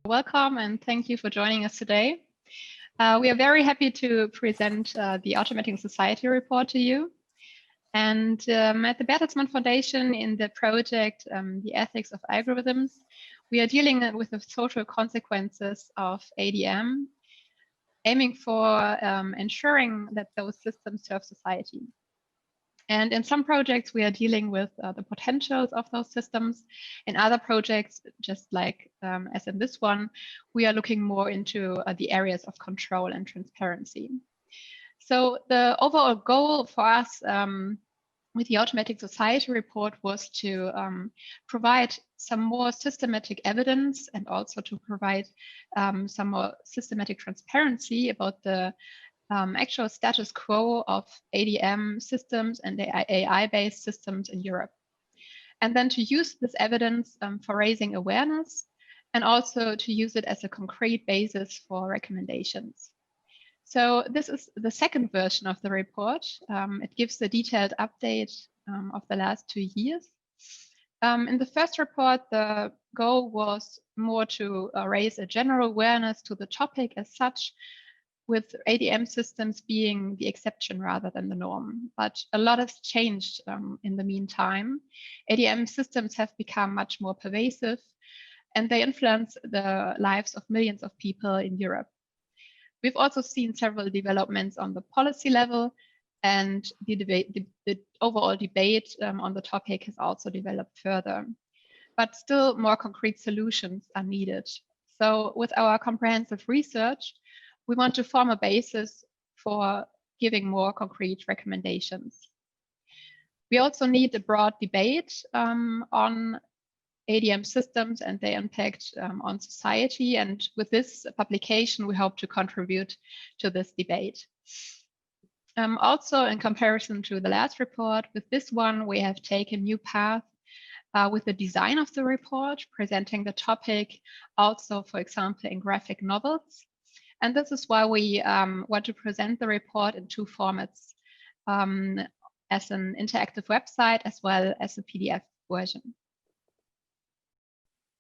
Welcome and thank you for joining us today. We are very happy to present the Automating Society report to you. And at the Bertelsmann Foundation in the project, The Ethics of Algorithms, we are dealing with the social consequences of ADM, aiming for ensuring that those systems serve society. And in some projects, we are dealing with the potentials of those systems. In other projects, just like as in this one, we are looking more into the areas of control and transparency. So the overall goal for us with the Automating Society report was to provide some more systematic evidence and also to provide some more systematic transparency about the actual status quo of ADM systems and AI-based systems in Europe. And then to use this evidence for raising awareness and also to use it as a concrete basis for recommendations. So this is the second version of the report. It gives a detailed update of the last 2 years. In the first report, the goal was more to raise a general awareness to the topic as such, with ADM systems being the exception rather than the norm. But a lot has changed in the meantime. ADM systems have become much more pervasive and they influence the lives of millions of people in Europe. We've also seen several developments on the policy level, and the overall debate on the topic has also developed further. But still more concrete solutions are needed. So with our comprehensive research, we want to form a basis for giving more concrete recommendations. We also need a broad debate on ADM systems and their impact on society. And with this publication, we hope to contribute to this debate. Also, in comparison to the last report, with this one, we have taken a new path with the design of the report, presenting the topic also, for example, in graphic novels. And this is why we want to present the report in 2 formats, as an interactive website as well as a PDF version.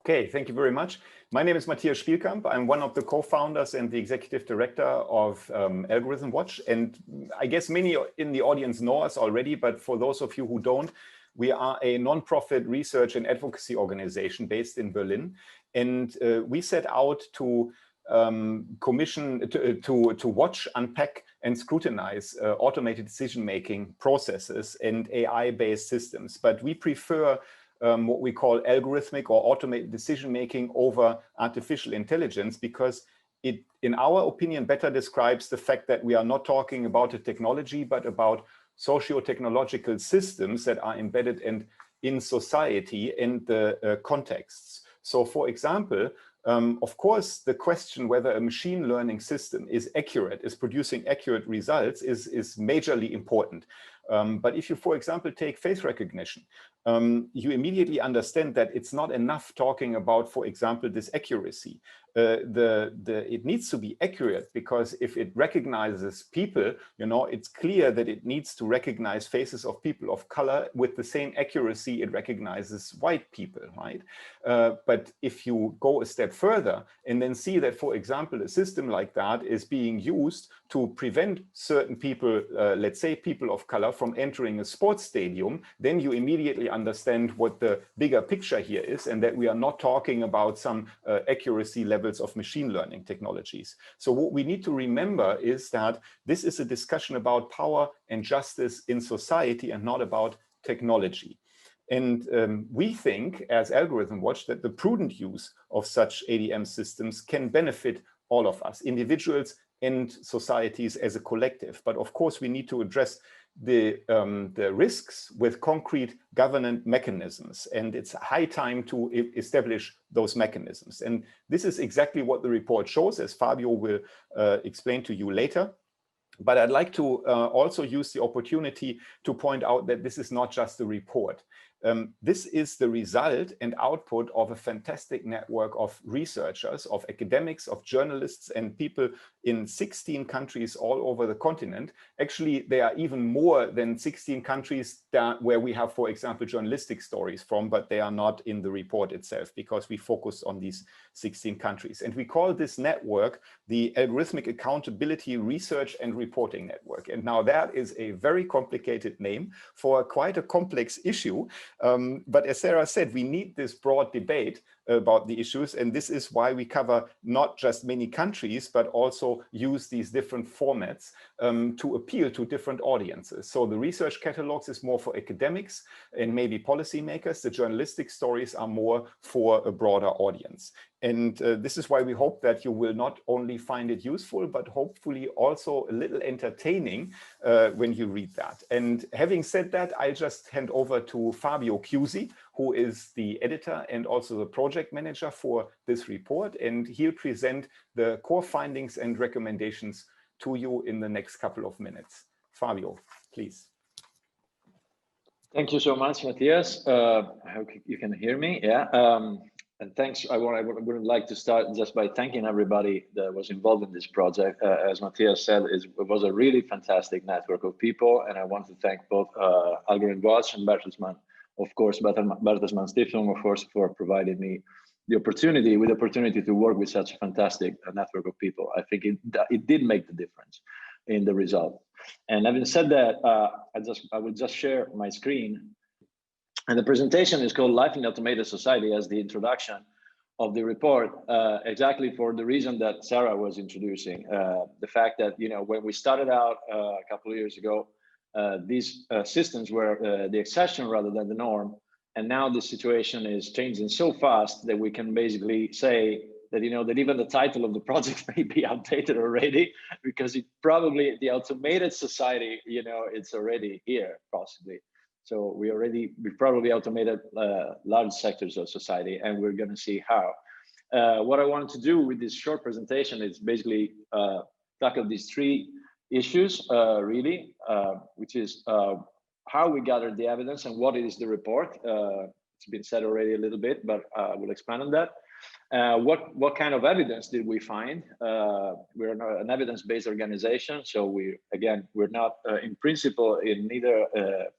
Okay, thank you very much. My name is Matthias Spielkamp. I'm one of the co-founders and the executive director of AlgorithmWatch. And I guess many in the audience know us already, but for those of you who don't, we are a non-profit research and advocacy organization based in Berlin. And we set out to to watch, unpack, and scrutinize automated decision-making processes and AI-based systems. But we prefer what we call algorithmic or automated decision-making over artificial intelligence, because it, in our opinion, better describes the fact that we are not talking about a technology, but about socio-technological systems that are embedded in society and the contexts. So, for example, of course, the question whether a machine learning system is accurate, is producing accurate results, is majorly important. But if you, for example, take face recognition, you immediately understand that it's not enough talking about, for example, this accuracy. It needs to be accurate, because if it recognizes people, you know, it's clear that it needs to recognize faces of people of color with the same accuracy it recognizes white people, right? But if you go a step further and then see that, for example, a system like that is being used to prevent certain people, let's say people of color, from entering a sports stadium, then you immediately understand what the bigger picture here is, and that we are not talking about some accuracy levels of machine learning technologies. So what we need to remember is that this is a discussion about power and justice in society and not about technology. And we think, as AlgorithmWatch, that the prudent use of such ADM systems can benefit all of us, individuals and societies as a collective. But of course, we need to address the risks with concrete governance mechanisms. And it's high time to establish those mechanisms. And this is exactly what the report shows, as Fabio will explain to you later. But I'd like to also use the opportunity to point out that this is not just a report. This is the result and output of a fantastic network of researchers, of academics, of journalists, and people in 16 countries all over the continent. Actually, there are even more than 16 countries where we have, for example, journalistic stories from, but they are not in the report itself because we focus on these 16 countries. And we call this network the Algorithmic Accountability Research and Reporting Network. And now that is a very complicated name for quite a complex issue. But as Sarah said, we need this broad debate about the issues. And this is why we cover not just many countries, but also use these different formats to appeal to different audiences. So the research catalogs is more for academics and maybe policymakers. The journalistic stories are more for a broader audience. And this is why we hope that you will not only find it useful, but hopefully also a little entertaining when you read that. And having said that, I'll just hand over to Fabio Chiusi, who is the editor and also the project manager for this report. And he'll present the core findings and recommendations to you in the next couple of minutes. Fabio, please. Thank you so much, Matthias. I hope you can hear me. Yeah. And thanks. I would like to start just by thanking everybody that was involved in this project. As Matthias said, it was a really fantastic network of people. And I want to thank both AlgorithmWatch and Bertelsmann, of course, Bertelsmann Stiftung, of course, for providing me the opportunity to work with such a fantastic network of people. I think it did make the difference in the result. And having said that, I will just share my screen. And the presentation is called Life in Automated Society as the introduction of the report, exactly for the reason that Sarah was introducing. The fact that, when we started out a couple of years ago, these systems were the exception rather than the norm. And now the situation is changing so fast that we can basically say that, that even the title of the project may be outdated already, because it probably, the automated society, it's already here, possibly. So we probably automated large sectors of society, and we're going to see how. What I wanted to do with this short presentation is basically tackle these three issues, really, which is how we gathered the evidence and what is the report. It's been said already a little bit, but we'll expand on that. What kind of evidence did we find? We're an evidence-based organization, so we're not in principle in neither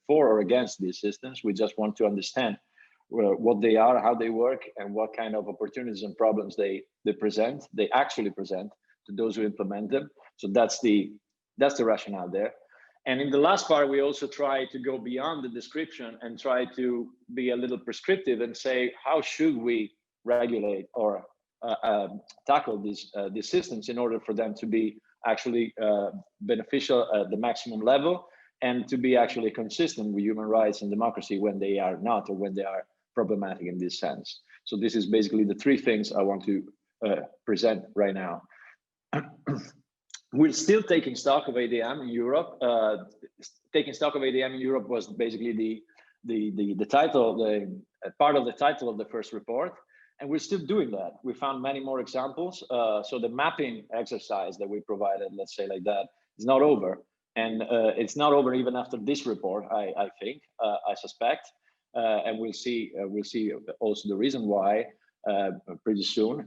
for or against these systems. We just want to understand what they are, how they work, and what kind of opportunities and problems they actually present to those who implement them. So that's the rationale there. And in the last part, we also try to go beyond the description and try to be a little prescriptive and say, how should we regulate or tackle these systems in order for them to be actually beneficial at the maximum level and to be actually consistent with human rights and democracy when they are not, or when they are problematic in this sense. So this is basically the three things I want to present right now. We're still taking stock of ADM in Europe. Taking stock of ADM in Europe was basically the title, the part of the title of the first report. And we're still doing that. We found many more examples. So the mapping exercise that we provided, let's say like that, is not over. And it's not over even after this report, I think, I suspect. And we'll see also the reason why pretty soon.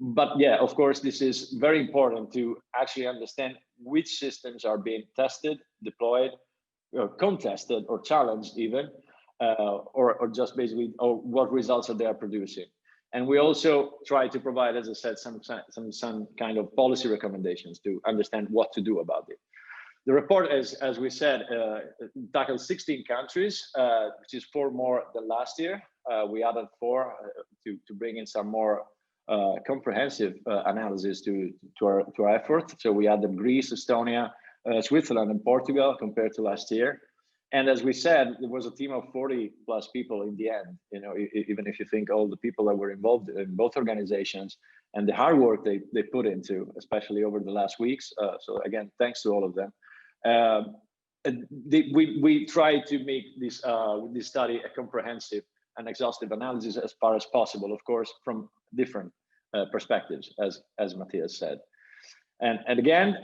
But yeah, of course, this is very important to actually understand which systems are being tested, deployed, contested, or challenged even, or just basically, or what results are they producing. And we also try to provide, as I said, some kind of policy recommendations to understand what to do about it. The report, as we said, tackles 16 countries, which is 4 more than last year. We added 4 to bring in some more comprehensive analysis to our effort. So we added Greece, Estonia, Switzerland, and Portugal compared to last year. And as we said, there was a team of 40+ people in the end. Even if you think all the people that were involved in both organizations and the hard work they put into, especially over the last weeks. So again, thanks to all of them. We try to make this study a comprehensive and exhaustive analysis as far as possible, of course, from different perspectives, as Matthias said. And again,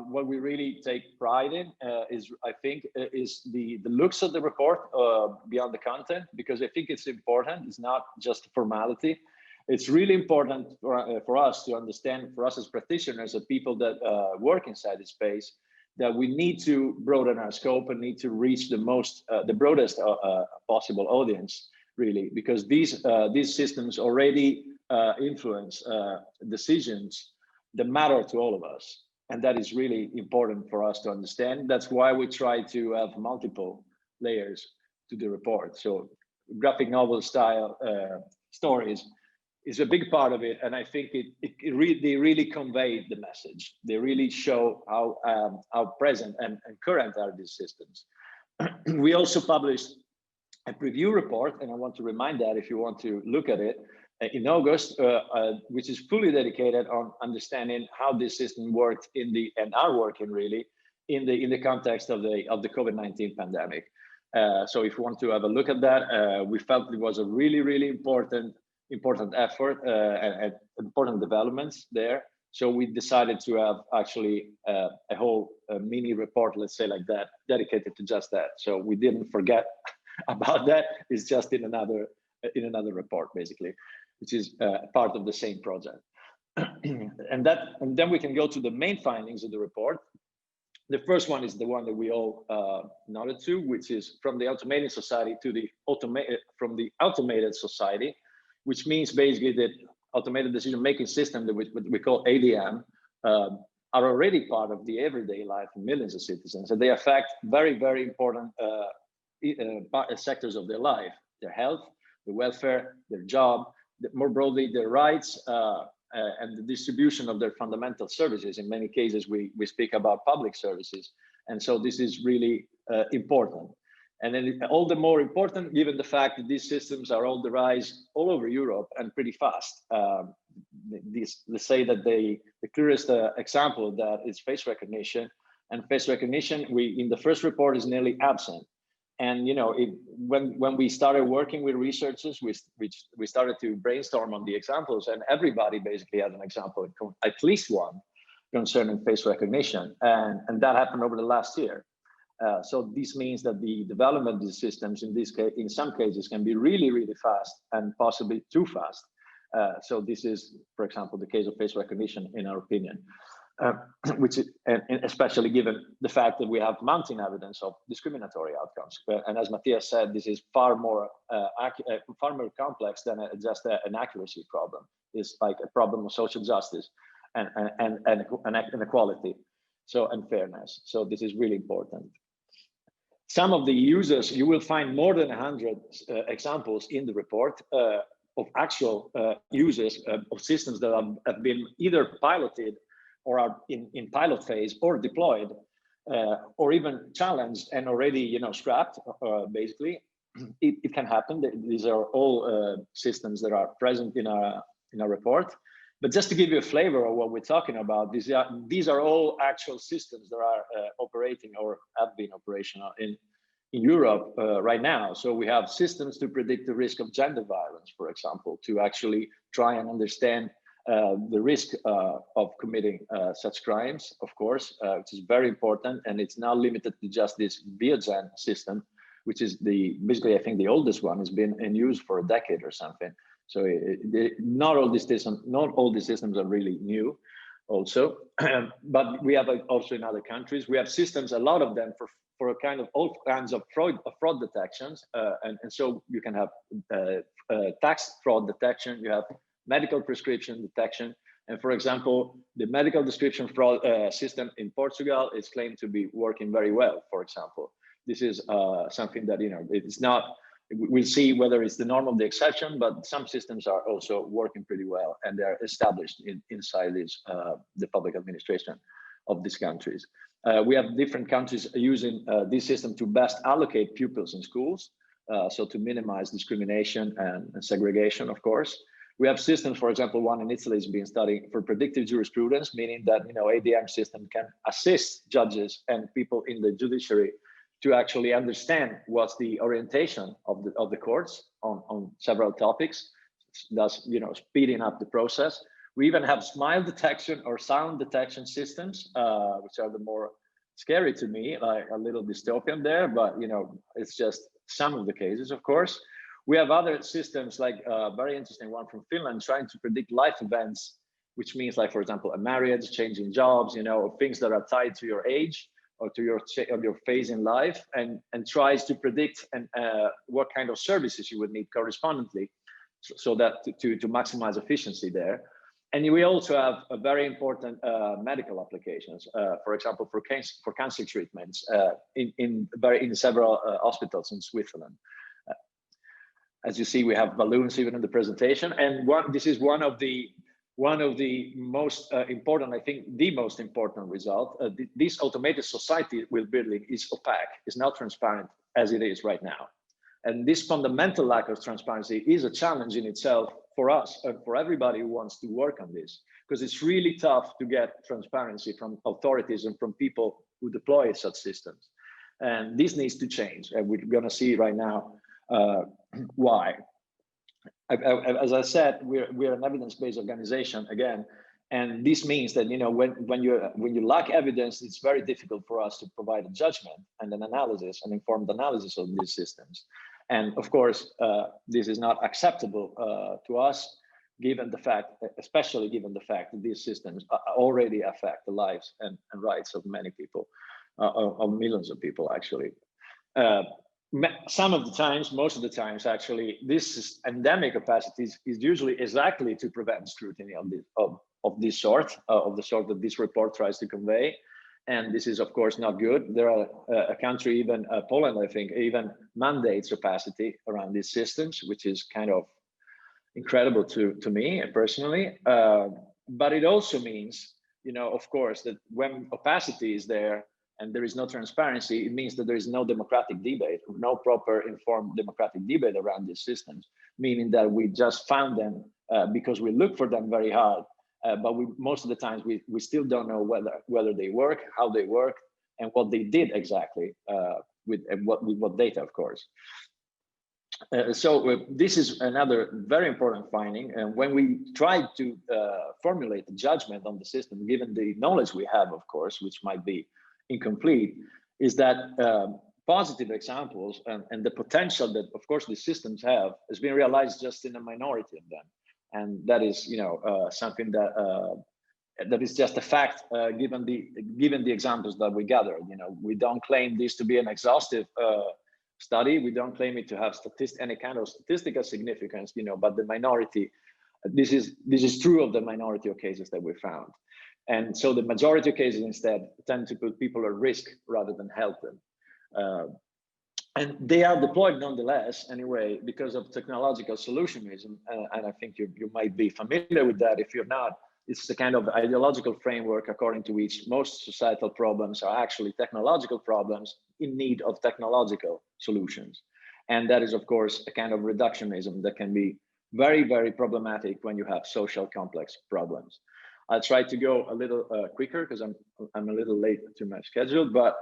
what we really take pride in is the looks of the report beyond the content, because I think it's important. It's not just a formality. it's really important for us to understand, for us as practitioners, as people that work inside the space, that we need to broaden our scope and need to reach the broadest possible audience, really, because these systems already influence decisions that matter to all of us. And that is really important for us to understand. That's why we try to have multiple layers to the report. So graphic novel style stories is a big part of it. And I think they really convey the message. They really show how present and current are these systems. We also published a preview report, and I want to remind that if you want to look at it, in August, which is fully dedicated on understanding how this system worked and are working really in the context of the COVID-19 pandemic. So if you want to have a look at that, we felt it was a really important effort and important developments there. So we decided to have actually a whole mini report, let's say like that, dedicated to just that. So we didn't forget about that. It's just in another report, basically, which is part of the same project. And then we can go to the main findings of the report. The first one is the one that we all nodded to, which is from the automated society to the automated society, which means basically that automated decision-making system that we call ADM are already part of the everyday life of millions of citizens, and they affect very important sectors of their life: their health, their welfare, their job, more broadly their rights, and the distribution of their fundamental services. In many cases, we speak about public services, and so this is really important. And then all the more important, given the fact that these systems are all the rise all over Europe and pretty fast. They say that the clearest example of that is face recognition. And face recognition, in the first report, is nearly absent. And when we started working with researchers, we started to brainstorm on the examples, and everybody basically had an example, at least one, concerning face recognition, and that happened over the last year. So this means that the development of these systems in some cases can be really fast and possibly too fast. So this is, for example, the case of face recognition, in our opinion, and especially given the fact that we have mounting evidence of discriminatory outcomes. And as Matthias said, this is far more complex than just an accuracy problem. It's like a problem of social justice and equality, and fairness. So this is really important. Some of the users, you will find more than 100 examples in the report of actual users of systems that have been either piloted or are in pilot phase or deployed or even challenged and already scrapped, basically. It can happen. These are all systems that are present in our report. But just to give you a flavor of what we're talking about, these are all actual systems that are operating or have been operational in Europe right now. So we have systems to predict the risk of gender violence, for example, to actually try and understand the risk of committing such crimes, of course, which is very important. And it's not limited to just this Biogen system, which is basically, I think, the oldest one, has been in use for a decade or something. So not all these systems are really new also, but we have also in other countries, we have systems, a lot of them for kind of all kinds of fraud detections. And so you can have tax fraud detection, you have medical prescription detection. And for example, the medical prescription fraud system in Portugal is claimed to be working very well, for example. This is something that, it's not, we'll see whether it's the norm or the exception, but some systems are also working pretty well, and they're established inside the public administration of these countries. We have different countries using this system to best allocate pupils in schools, so to minimize discrimination and segregation, of course. We have systems, for example, one in Italy is being studied for predictive jurisprudence, meaning that ADM system can assist judges and people in the judiciary to actually understand what's the orientation of the courts on several topics, thus speeding up the process. We even have smile detection or sound detection systems, which are the more scary to me, like a little dystopian there, but it's just some of the cases, of course. We have other systems, like a very interesting one from Finland, trying to predict life events, which means, like, for example, a marriage, changing jobs, you know, things that are tied to your age or to your phase in life, and tries to predict what kind of services you would need correspondingly, so that to maximize efficiency there. And we also have a very important medical applications, for example, for cancer treatments in several hospitals in Switzerland. As you see, we have balloons even in the presentation, and this is one of the most important, I think, the most important result. This automated society we're building is opaque, is not transparent as it is right now. And this fundamental lack of transparency is a challenge in itself for us and for everybody who wants to work on this, because it's really tough to get transparency from authorities and from people who deploy such systems. And this needs to change, and we're going to see right now why. As I said, we're an evidence-based organization again, and this means that, you know, when you lack evidence, it's very difficult for us to provide a judgment and an analysis, an informed analysis of these systems. And of course, this is not acceptable to us, given the fact, especially given the fact that these systems already affect the lives and rights of many people, of millions of people, actually. Some of the times, most of the times, actually, this endemic capacity is usually exactly to prevent scrutiny of the sort that this report tries to convey. And this is, of course, not good. There are a country, even Poland, I think, even mandates opacity around these systems, which is kind of incredible to me personally. But it also means, you know, of course, that when opacity is there and there is no transparency, it means that there is no democratic debate, no proper informed democratic debate around these systems, meaning that we just found them because we look for them very hard. But most of the times we still don't know whether they work, how they work, and what they did exactly with what data, of course. So this is another very important finding. And when we try to formulate a judgment on the system, given the knowledge we have, of course, which might be incomplete, is that positive examples and the potential that, of course, these systems have has been realized just in a minority of them. And that is, you know, something that is just a fact, given the examples that we gathered. You know, we don't claim this to be an exhaustive study. We don't claim it to have any kind of statistical significance. You know, but the minority, this is true of the minority of cases that we found. And so the majority of cases instead tend to put people at risk rather than help them. And they are deployed nonetheless, anyway, because of technological solutionism. And I think you might be familiar with that. If you're not, it's the kind of ideological framework according to which most societal problems are actually technological problems in need of technological solutions. And that is, of course, a kind of reductionism that can be very, very problematic when you have social complex problems. I'll try to go a little quicker because I'm a little late to my schedule, but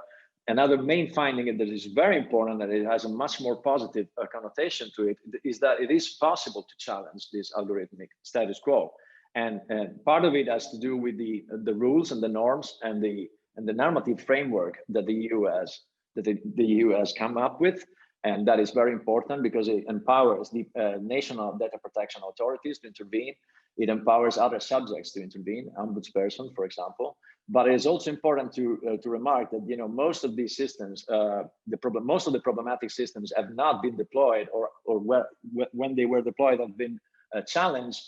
another main finding that is very important, and it has a much more positive connotation to it, is that it is possible to challenge this algorithmic status quo. And part of it has to do with the rules and the norms and the normative framework that the EU has come up with. And that is very important because it empowers the national data protection authorities to intervene. It empowers other subjects to intervene, ombudsperson, for example. But it is also important to remark that, you know, most of these systems, most of the problematic systems have not been deployed, or when they were deployed have been challenged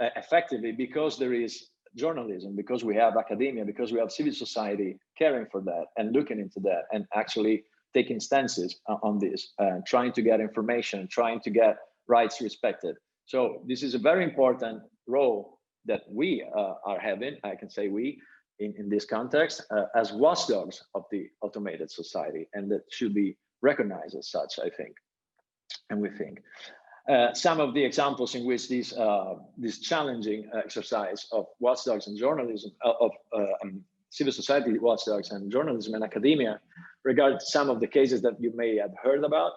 effectively because there is journalism, because we have academia, because we have civil society caring for that and looking into that and actually taking stances on this, trying to get information, trying to get rights respected. So this is a very important role that we are having, I can say we, in this context, as watchdogs of the automated society, and that should be recognized as such, I think, and we think. Some of the examples in which this challenging exercise of watchdogs and journalism, of civil society watchdogs and journalism and academia, regard some of the cases that you may have heard about.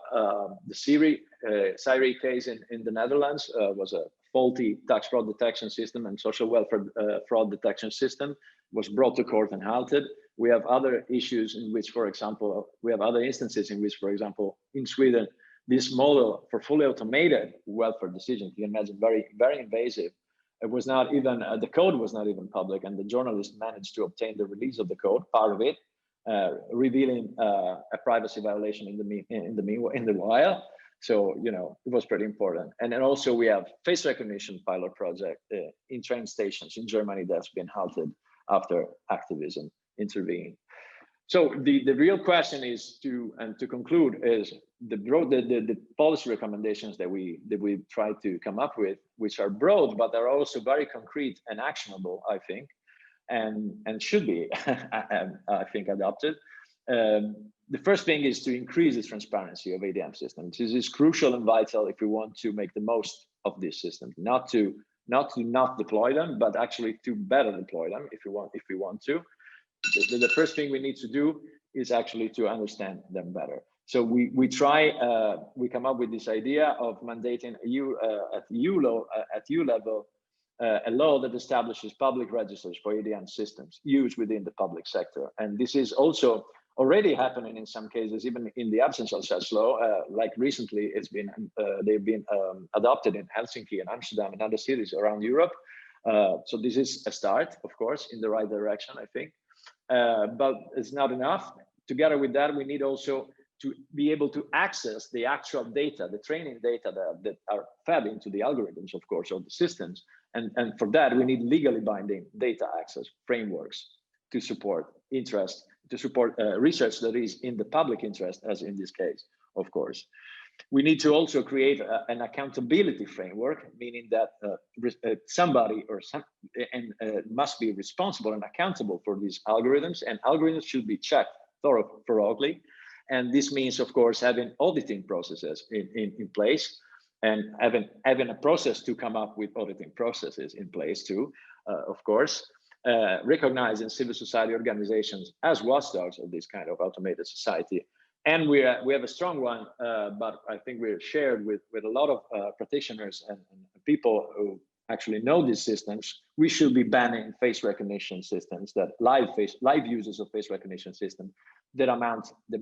The Syrie case in the Netherlands was a faulty tax fraud detection system and social welfare fraud detection system, was brought to court and halted. We have other issues in which, for example, we have other instances in which, for example, in Sweden, this model for fully automated welfare decisions, you can imagine very, very invasive. It was not even, the code was not even public, and the journalist managed to obtain the release of the code, part of it, revealing a privacy violation in the while. So, you know, it was pretty important. And then also we have face recognition pilot project in train stations in Germany that's been halted after activism intervened. So the real question is to conclude is the policy recommendations that we try to come up with, which are broad, but are also very concrete and actionable, I think, and should be, I think, adopted. The first thing is to increase the transparency of ADM systems. This is crucial and vital if we want to make the most of these systems, not to not deploy them, but actually to better deploy them if we want to. The first thing we need to do is actually to understand them better. So we come up with this idea of mandating at EU level a law that establishes public registers for ADM systems used within the public sector. And this is also already happening in some cases, even in the absence of such law. Like recently, they've been adopted in Helsinki and Amsterdam and other cities around Europe. So this is a start, of course, in the right direction, I think. But it's not enough. Together with that, we need also to be able to access the actual data, the training data that are fed into the algorithms, of course, of the systems. And for that, we need legally binding data access frameworks to support research that is in the public interest, as in this case, of course. We need to also create an accountability framework, meaning that somebody must be responsible and accountable for these algorithms, and algorithms should be checked thoroughly. And this means, of course, having auditing processes in place, and having a process to come up with auditing processes in place too, of course. Recognizing civil society organizations as watchdogs of this kind of automated society. And we have a strong one, but I think we're shared with a lot of practitioners and people who actually know these systems. We should be banning face recognition systems, that live uses of face recognition systems that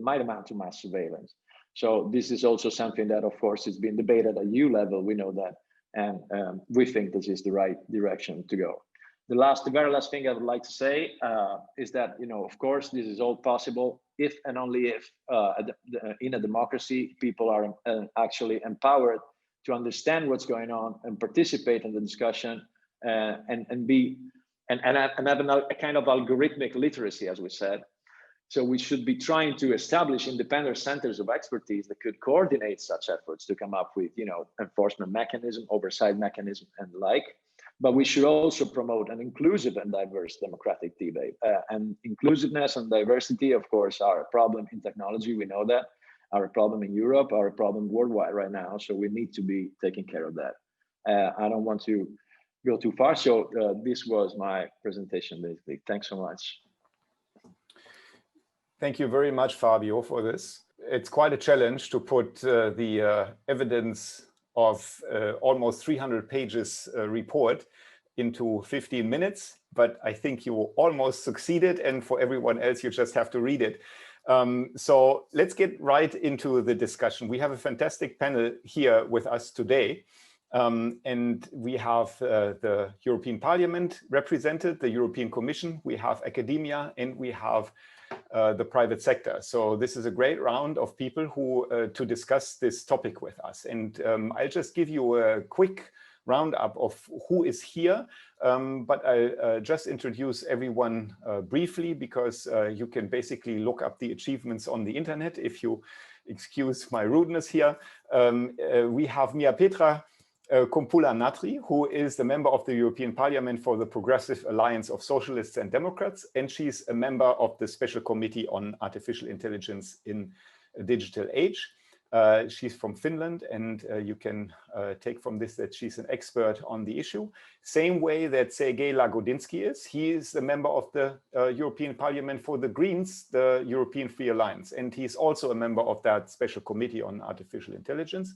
might amount to mass surveillance. So this is also something that, of course, is being debated at EU level. We know that, and we think this is the right direction to go. The very last thing I would like to say is that, you know, of course, this is all possible if and only if in a democracy, people are actually empowered to understand what's going on and participate in the discussion and have a kind of algorithmic literacy, as we said. So we should be trying to establish independent centers of expertise that could coordinate such efforts to come up with, you know, enforcement mechanism, oversight mechanism, and the like. But we should also promote an inclusive and diverse democratic debate. And inclusiveness and diversity, of course, are a problem in technology. We know that, are a problem in Europe, are a problem worldwide right now. So we need to be taking care of that. I don't want to go too far. So this was my presentation, basically. Thanks so much. Thank you very much, Fabio, for this. It's quite a challenge to put the evidence of almost 300 pages report into 15 minutes, but I think you almost succeeded, and for everyone else, you just have to read it. So let's get right into the discussion. We have a fantastic panel here with us today, and we have the European Parliament represented, the European Commission, we have academia, and we have the private sector. So this is a great round of people who to discuss this topic with us. And I'll just give you a quick roundup of who is here, but I'll just introduce everyone briefly, because you can basically look up the achievements on the internet, if you excuse my rudeness here. We have Mia Petra Kumpula-Natri, who is the member of the European Parliament for the Progressive Alliance of Socialists and Democrats, and she's a member of the Special Committee on Artificial Intelligence in a Digital Age. She's from Finland, and you can take from this that she's an expert on the issue. Same way that Sergei Lagodinsky is. He is a member of the European Parliament for the Greens, the European Free Alliance, and he's also a member of that Special Committee on Artificial Intelligence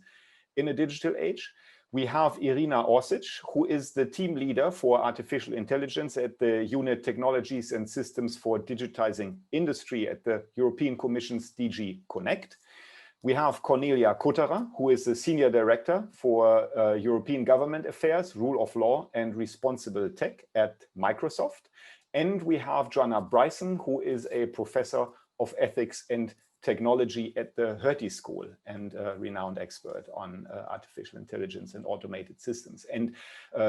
in a Digital Age. We have Irina Orsic, who is the team leader for artificial intelligence at the Unit Technologies and Systems for Digitizing Industry at the European Commission's DG Connect. we have Cornelia Kutterer, who is the Senior Director for European Government Affairs, Rule of Law and Responsible Tech at Microsoft. And we have Joanna Bryson, who is a Professor of Ethics and Technology at the Hertie School and a renowned expert on artificial intelligence and automated systems. And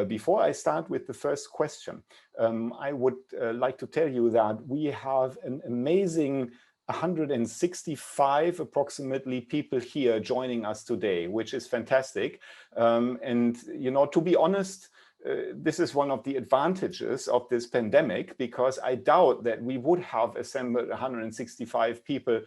before I start with the first question, I would like to tell you that we have an amazing 165 approximately people here joining us today, which is fantastic. And, you know, to be honest, this is one of the advantages of this pandemic, because I doubt that we would have assembled 165 people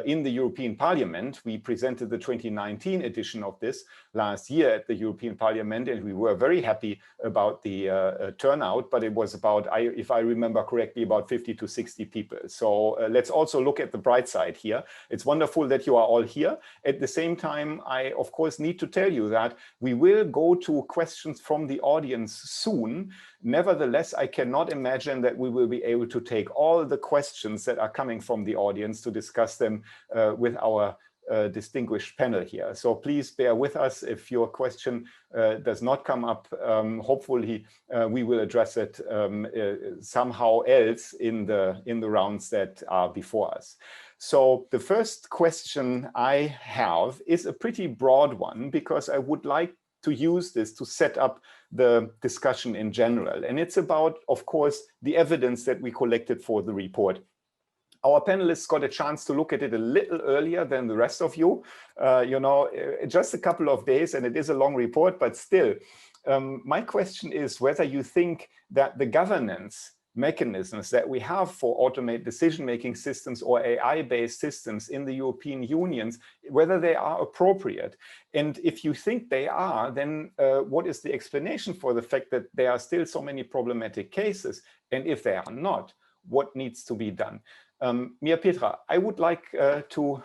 in the European Parliament. We presented the 2019 edition of this last year at the European Parliament, and we were very happy about the turnout, but it was about, if I remember correctly, about 50 to 60 people. So let's also look at the bright side here. It's wonderful that you are all here. At the same time, I, of course, need to tell you that we will go to questions from the audience soon. Nevertheless, I cannot imagine that we will be able to take all the questions that are coming from the audience to discuss them with our distinguished panel here. So please bear with us if your question does not come up. Hopefully, we will address it somehow else in the rounds that are before us. So the first question I have is a pretty broad one, because I would like to use this to set up the discussion in general. And it's about, of course, the evidence that we collected for the report. Our panelists got a chance to look at it a little earlier than the rest of you, you know, just a couple of days, and it is a long report, but still, my question is whether you think that the governance mechanisms that we have for automated decision-making systems or AI-based systems in the European Union, whether they are appropriate. And if you think they are, then what is the explanation for the fact that there are still so many problematic cases? And if they are not, what needs to be done? Mia Petra, I would like to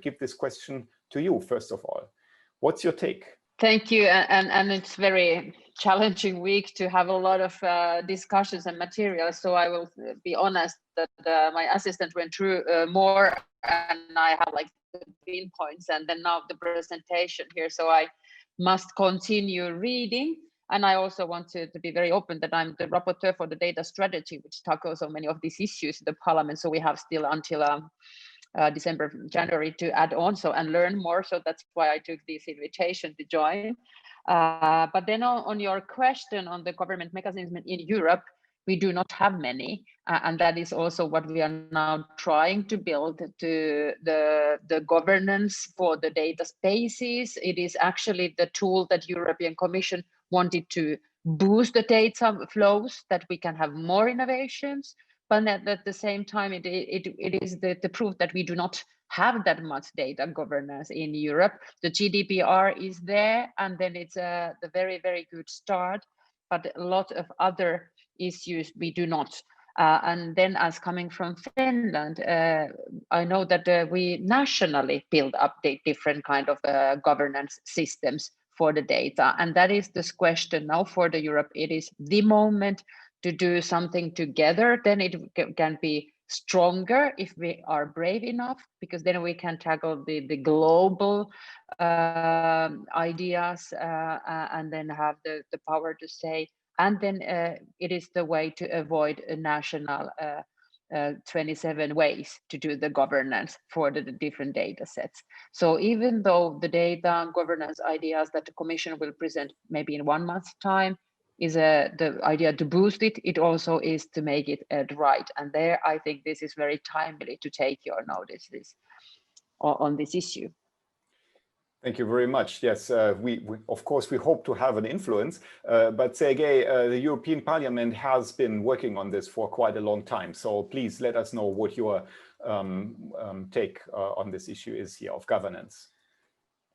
give this question to you, first of all. What's your take? Thank you, and it's very challenging week to have a lot of discussions and materials. So I will be honest that my assistant went through more, and I have like the pinpoints, and then now the presentation here. So I must continue reading. And I also want to be very open that I'm the rapporteur for the data strategy, which tackles so many of these issues in the Parliament. So we have still until December, January to add on and learn more. So that's why I took this invitation to join. But then on your question on the government mechanism in Europe, we do not have many. And that is also what we are now trying to build to the governance for the data spaces. It is actually the tool that European Commission wanted to boost the data flows, that we can have more innovations. But at the same time, it is the proof that we do not have that much data governance in Europe. The GDPR is there, and then it's the very, very good start, but a lot of other issues we do not. And then as coming from Finland, I know that we nationally build up the different kind of governance systems for the data. And that is this question now for the Europe. It is the moment to do something together. Then it can be stronger if we are brave enough, because then we can tackle the global ideas and then have the power to say. And then it is the way to avoid a national 27 ways to do the governance for the different data sets. So even though the data governance ideas that the Commission will present maybe in 1 month's time is the idea to boost it, it also is to make it right. And there, I think this is very timely to take your notices on this issue. Thank you very much. Yes, we of course, we hope to have an influence, but Sergei, the European Parliament has been working on this for quite a long time. So please let us know what your take on this issue is here of governance.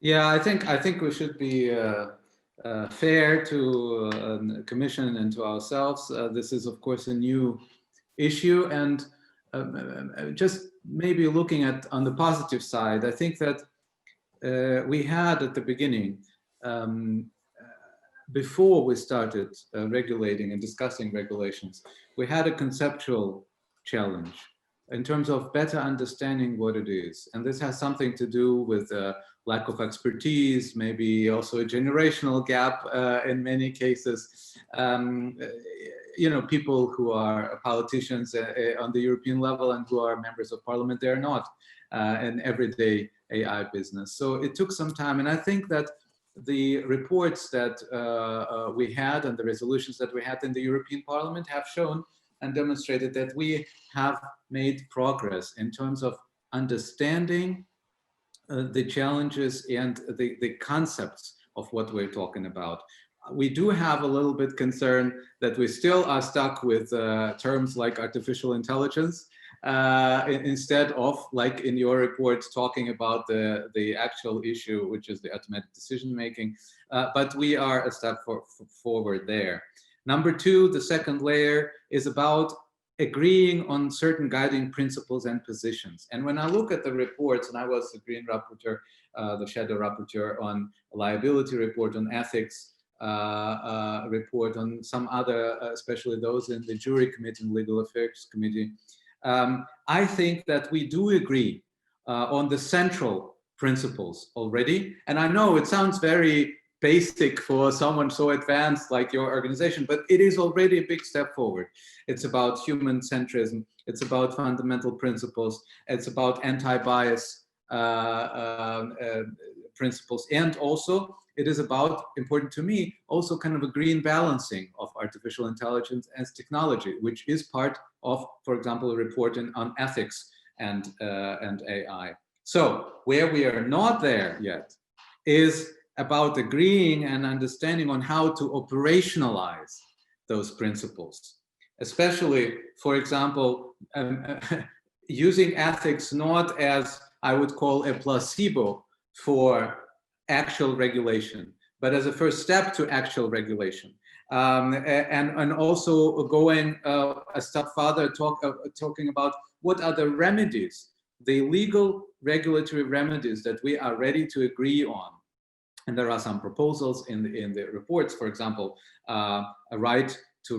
Yeah, I think we should be fair to the Commission and to ourselves. This is, of course, a new issue, and just maybe looking at on the positive side, I think that we had at the beginning, before we started regulating and discussing regulations, we had a conceptual challenge. in terms of better understanding what it is. And this has something to do with lack of expertise, maybe also a generational gap in many cases. You know, people who are politicians on the European level and who are members of parliament, they're not in everyday AI business. So it took some time. And I think that the reports that we had and the resolutions that we had in the European Parliament have shown and demonstrated that we have made progress in terms of understanding the challenges and the concepts of what we're talking about. We do have a little bit concern that we still are stuck with terms like artificial intelligence instead of, like in your report, talking about the actual issue, which is the automated decision making. But we are a step forward there. Number two, the second layer is about agreeing on certain guiding principles and positions. And when I look at the reports, and I was the Green Rapporteur, the Shadow Rapporteur on liability report, on ethics report, on some other, especially those in the Jury Committee and Legal Affairs Committee, I think that we do agree on the central principles already. And I know it sounds very basic for someone so advanced like your organization, but it is already a big step forward. It's about human centrism. It's about fundamental principles. It's about anti-bias principles. And also it is about, important to me, also kind of a green balancing of artificial intelligence as technology, which is part of, for example, a report on ethics and AI. So where we are not there yet is about agreeing and understanding on how to operationalize those principles, especially, for example, using ethics not as, I would call, a placebo for actual regulation, but as a first step to actual regulation. And also going a step further, talking about what are the remedies, the legal regulatory remedies that we are ready to agree on. And there are some proposals in the reports, for example, a right to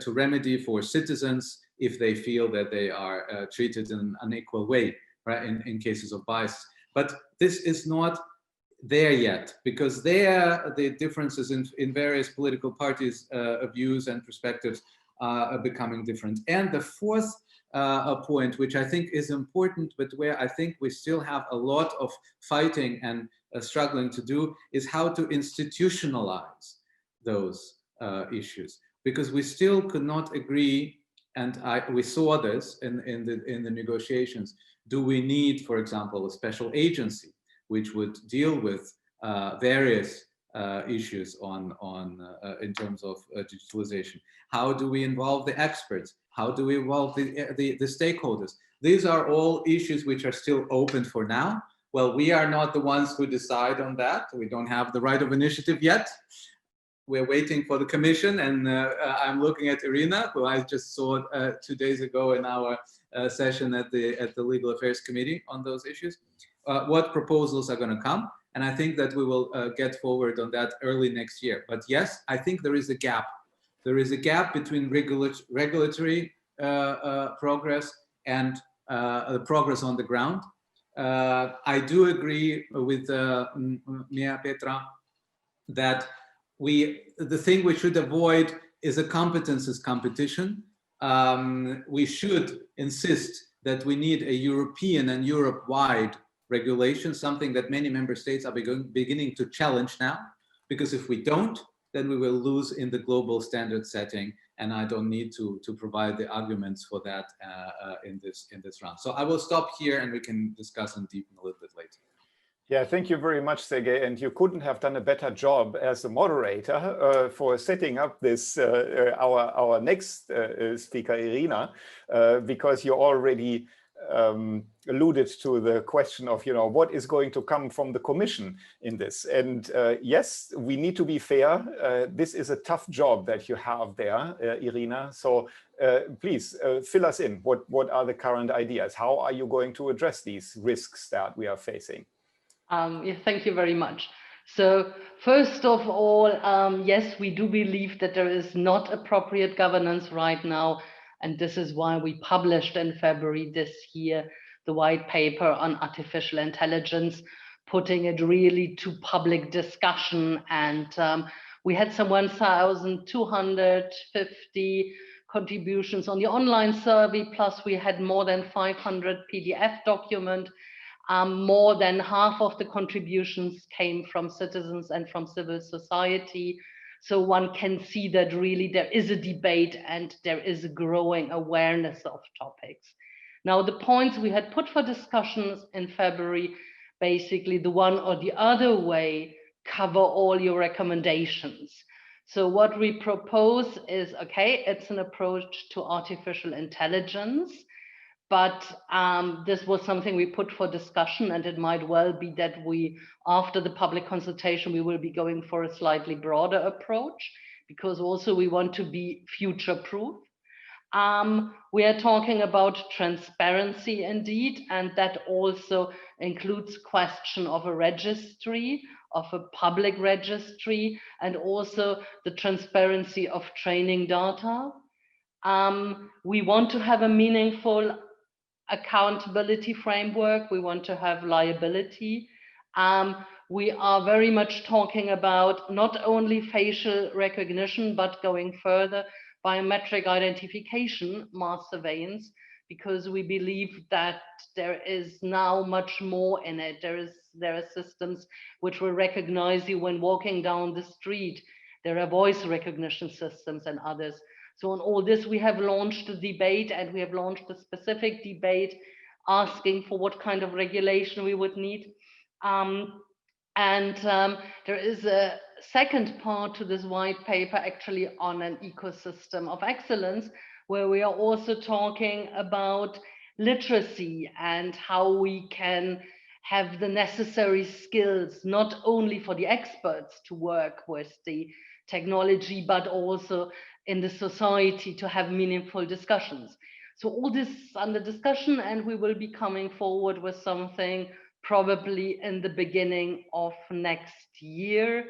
remedy for citizens if they feel that they are treated in an unequal way, right, in cases of bias. But this is not there yet, because there the differences in various political parties' views and perspectives are becoming different. And the fourth point, which I think is important, but where I think we still have a lot of fighting and struggling to do, is how to institutionalize those issues, because we still could not agree. And we saw this in the negotiations. Do we need, for example, a special agency which would deal with various issues in terms of digitalization? How do we involve the experts? How do we involve the stakeholders? These are all issues which are still open for now. Well, we are not the ones who decide on that. We don't have the right of initiative yet. We're waiting for the Commission, and I'm looking at Irina, who I just saw 2 days ago in our session at the Legal Affairs Committee on those issues. What proposals are going to come? And I think that we will get forward on that early next year. But yes, I think there is a gap. There is a gap between regulatory progress and progress on the ground. I do agree with Mia Petra that the thing we should avoid is a competences competition. We should insist that we need a European and Europe-wide regulation, something that many member states are beginning to challenge now, because if we don't, then we will lose in the global standard setting, and I don't need to provide the arguments for that in this round. So I will stop here, and we can discuss and deepen a little bit later. Yeah, thank you very much, Sergey. And you couldn't have done a better job as a moderator for setting up this our next speaker, Irina, because you already alluded to the question of, what is going to come from the Commission in this. And yes, we need to be fair. This is a tough job that you have there, Irina. So please fill us in. What are the current ideas? How are you going to address these risks that we are facing? Yes, thank you very much. So first of all, yes, we do believe that there is not appropriate governance right now And this is why we published in February this year the white paper on artificial intelligence, putting it really to public discussion. And we had some 1,250 contributions on the online survey, plus we had more than 500 PDF document. More than half of the contributions came from citizens and from civil society. So one can see that really there is a debate and there is a growing awareness of topics. Now, the points we had put for discussions in February, basically the one or the other way, cover all your recommendations. So what we propose is, okay, it's an approach to artificial intelligence, but this was something we put for discussion, and it might well be that we, after the public consultation, we will be going for a slightly broader approach, because also we want to be future-proof. We are talking about transparency indeed, and that also includes question of a registry, of a public registry, and also the transparency of training data. We want to have a meaningful accountability framework. We want to have liability. We are very much talking about not only facial recognition, but going further, biometric identification, mass surveillance, because we believe that there is now much more in it. There are systems which will recognize you when walking down the street. There are voice recognition systems and others. So on all this, we have launched a debate, and we have launched a specific debate asking for what kind of regulation we would need. There is a second part to this white paper actually on an ecosystem of excellence, where we are also talking about literacy and how we can have the necessary skills, not only for the experts to work with the technology, but also in the society to have meaningful discussions. So all this is under discussion, and we will be coming forward with something probably in the beginning of next year,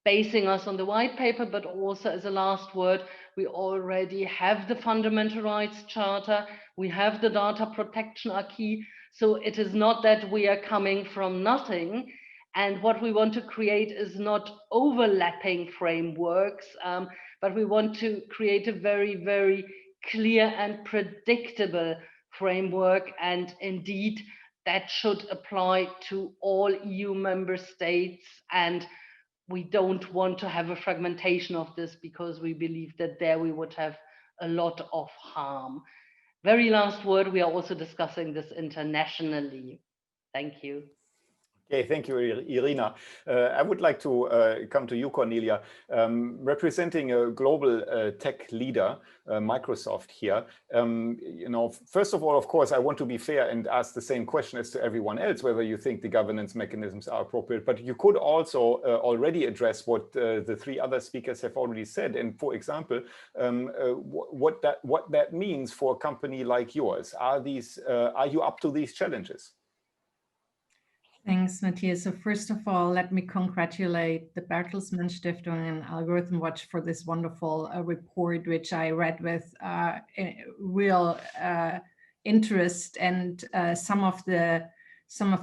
basing us on the white paper, but also as a last word, we already have the Fundamental Rights Charter, we have the Data Protection Acquis, so it is not that we are coming from nothing. And what we want to create is not overlapping frameworks, but we want to create a very, very clear and predictable framework. And indeed, that should apply to all EU member states. And we don't want to have a fragmentation of this, because we believe that there we would have a lot of harm. Very last word, we are also discussing this internationally. Thank you. Okay, thank you, Irina. I would like to come to you, Cornelia, representing a global tech leader, Microsoft here. First of all, of course, I want to be fair and ask the same question as to everyone else, whether you think the governance mechanisms are appropriate. But you could also already address what the three other speakers have already said. And for example, what that means for a company like yours. Are you up to these challenges? Thanks, Matthias. So first of all, let me congratulate the Bertelsmann Stiftung and AlgorithmWatch for this wonderful report, which I read with real interest, and some of the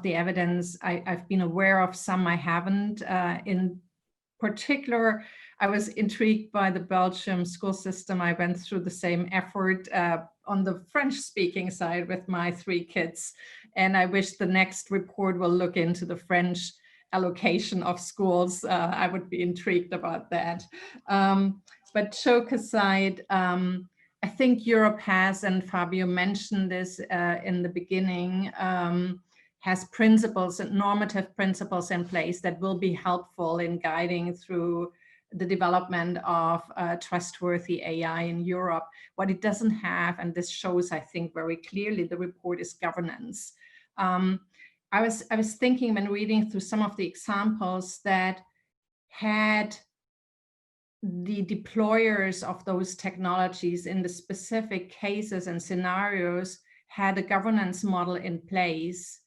evidence I've been aware of, some I haven't. In particular, I was intrigued by the Belgium school system. I went through the same effort on the French-speaking side with my 3 kids. And I wish the next report will look into the French allocation of schools. I would be intrigued about that. But joke aside, I think Europe has, and Fabio mentioned this in the beginning, has principles and normative principles in place that will be helpful in guiding through the development of trustworthy AI in Europe. What it doesn't have, and this shows, I think, very clearly the report, is governance. I was thinking when reading through some of the examples that had the deployers of those technologies in the specific cases and scenarios had a governance model in place,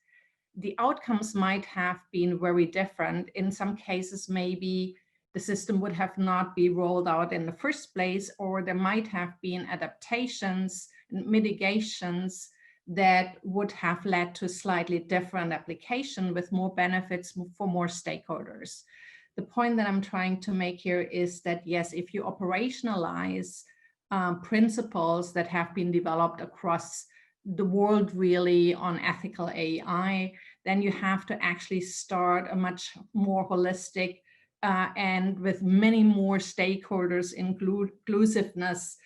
the outcomes might have been very different. In some cases, maybe the system would have not been rolled out in the first place, or there might have been adaptations and mitigations that would have led to a slightly different application with more benefits for more stakeholders. The point that I'm trying to make here is that, yes, if you operationalize principles that have been developed across the world really on ethical AI, then you have to actually start a much more holistic and with many more stakeholders inclusiveness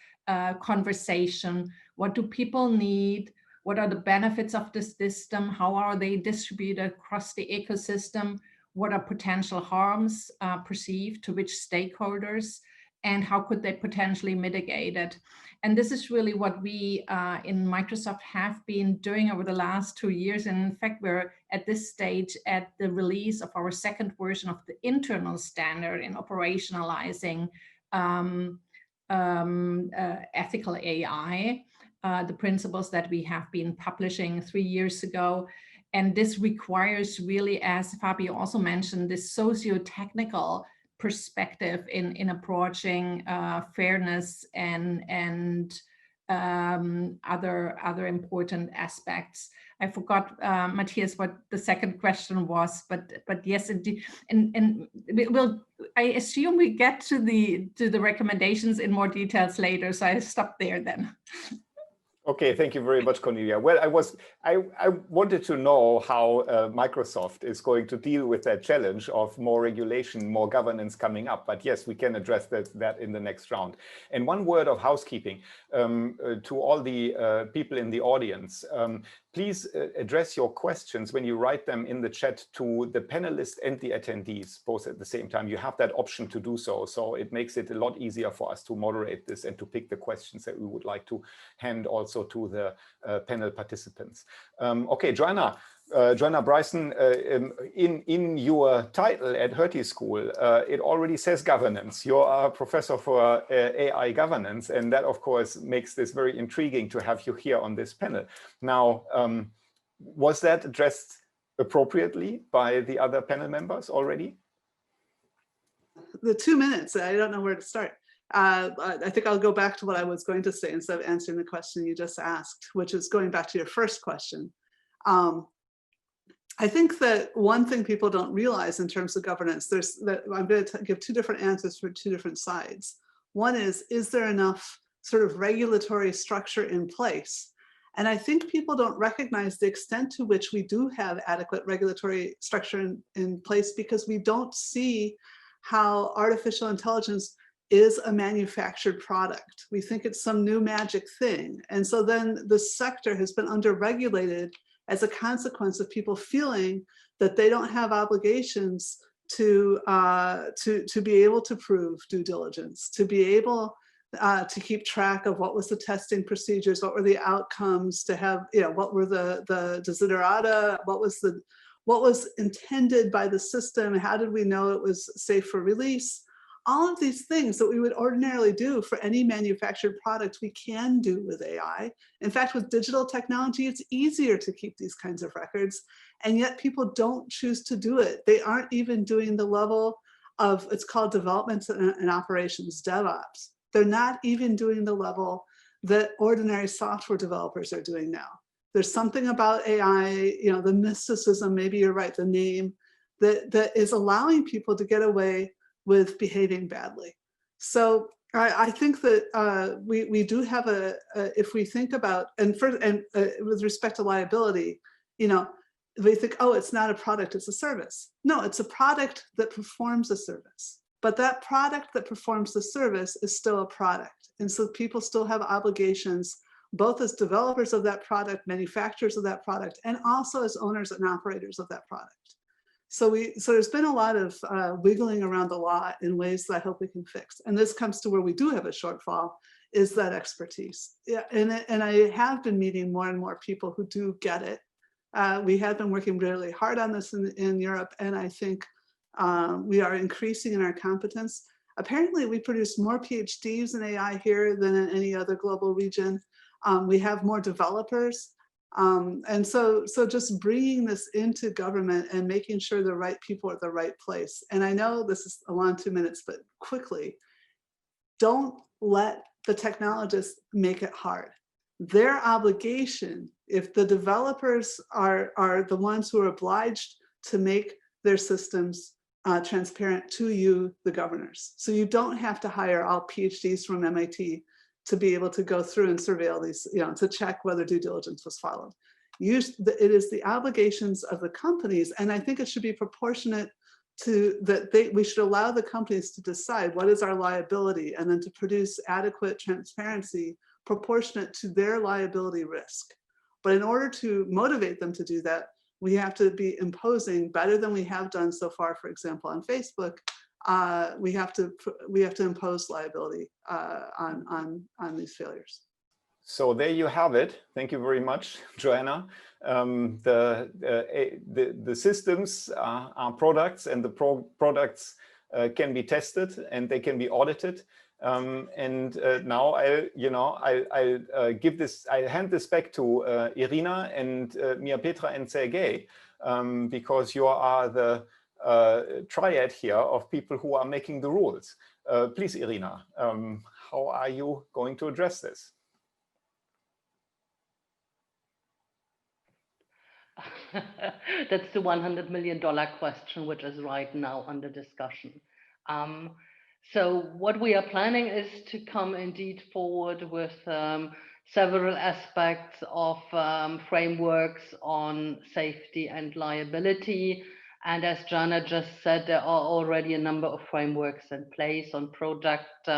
conversation. What do people need? What are the benefits of this system? How are they distributed across the ecosystem? What are potential harms perceived to which stakeholders? And how could they potentially mitigate it? And this is really what we in Microsoft have been doing over the last 2 years. And in fact, we're at this stage at the release of our second version of the internal standard in operationalizing ethical AI, the principles that we have been publishing 3 years ago. And this requires really, as Fabio also mentioned, this socio-technical perspective in approaching fairness and other important aspects. I forgot, Matthias, what the second question was, but yes, indeed, and I assume we get to the recommendations in more details later, so I stop there then. Okay, thank you very much, Cornelia. Well, I wanted to know how Microsoft is going to deal with that challenge of more regulation, more governance coming up. But yes, we can address that in the next round. And one word of housekeeping to all the people in the audience. Please address your questions when you write them in the chat to the panelists and the attendees, both at the same time. You have that option to do so. So it makes it a lot easier for us to moderate this and to pick the questions that we would like to hand also to the panel participants. Okay, Joanna Bryson, in your title at Hertie School, it already says governance. You are a professor for AI governance, and that, of course, makes this very intriguing to have you here on this panel. Now, was that addressed appropriately by the other panel members already? The 2 minutes, I don't know where to start. I think I'll go back to what I was going to say instead of answering the question you just asked, which is going back to your first question. I think that one thing people don't realize in terms of governance, I'm going to give two different answers for two different sides. One is there enough sort of regulatory structure in place? And I think people don't recognize the extent to which we do have adequate regulatory structure in place, because we don't see how artificial intelligence is a manufactured product. We think it's some new magic thing. And so then the sector has been under-regulated as a consequence of people feeling that they don't have obligations to be able to prove due diligence, to be able to keep track of what was the testing procedures, what were the outcomes, to have, what were the desiderata, what was intended by the system, how did we know it was safe for release? All of these things that we would ordinarily do for any manufactured product, we can do with AI. In fact, with digital technology, it's easier to keep these kinds of records, and yet people don't choose to do it. They aren't even doing the level of, it's called development and operations, DevOps. They're not even doing the level that ordinary software developers are doing now. There's something about AI, the mysticism, maybe you're right, the name, that is allowing people to get away with behaving badly. So I think that we do have if we think about, with respect to liability, we think, oh, it's not a product, it's a service. No, it's a product that performs a service. But that product that performs the service is still a product. And so people still have obligations, both as developers of that product, manufacturers of that product, and also as owners and operators of that product. So there's been a lot of wiggling around the law in ways that I hope we can fix. And this comes to where we do have a shortfall, is that expertise. Yeah, and I have been meeting more and more people who do get it. We have been working really hard on this in Europe, and I think we are increasing in our competence. Apparently, we produce more PhDs in AI here than in any other global region. We have more developers. And so just bringing this into government and making sure the right people are at the right place. And I know this is a long 2 minutes, but quickly, don't let the technologists make it hard. Their obligation, if the developers are the ones who are obliged to make their systems transparent to you, the governors. So you don't have to hire all PhDs from MIT to be able to go through and surveil these, to check whether due diligence was followed. It is the obligations of the companies, and I think it should be proportionate to that. We should allow the companies to decide what is our liability, and then to produce adequate transparency proportionate to their liability risk. But in order to motivate them to do that, we have to be imposing better than we have done so far. For example, on Facebook, we have to impose liability on these failures. So there you have it. Thank you very much, Joanna. The systems are products, and the products can be tested and they can be audited. Now I hand this back to Irina and Mia Petra and Sergey, because you are the triad here of people who are making the rules. Please, Irina, how are you going to address this? That's the $100 million question, which is right now under discussion. So what we are planning is to come indeed forward with several aspects of frameworks on safety and liability. And as Jana just said, there are already a number of frameworks in place on product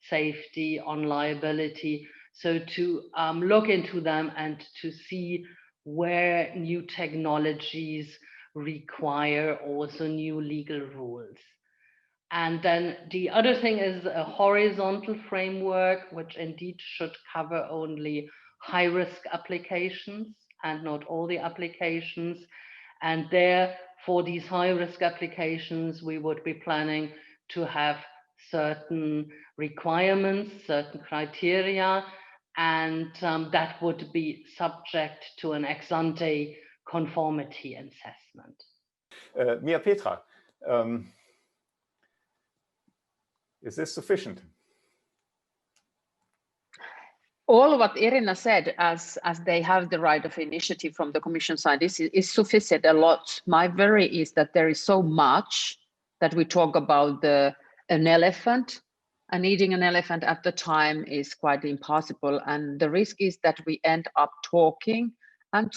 safety, on liability. So to look into them and to see where new technologies require also new legal rules. And then the other thing is a horizontal framework, which indeed should cover only high-risk applications and not all the applications. And there, for these high-risk applications, we would be planning to have certain requirements, certain criteria, and that would be subject to an ex-ante conformity assessment. Mia Petra, is this sufficient? All what Irina said, as they have the right of initiative from the Commission side, is sufficient a lot. My worry is that there is so much that we talk about an elephant, and eating an elephant at the time is quite impossible. And the risk is that we end up talking and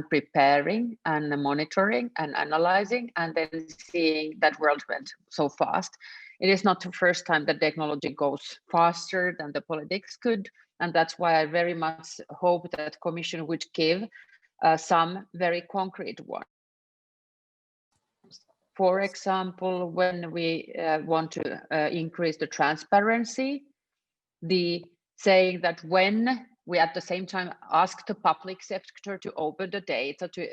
preparing and monitoring and analyzing, and then seeing that world went so fast. It is not the first time that technology goes faster than the politics could. And that's why I very much hope that Commission would give some very concrete ones. For example, when we want to increase the transparency, the saying that when we at the same time ask the public sector to open the data to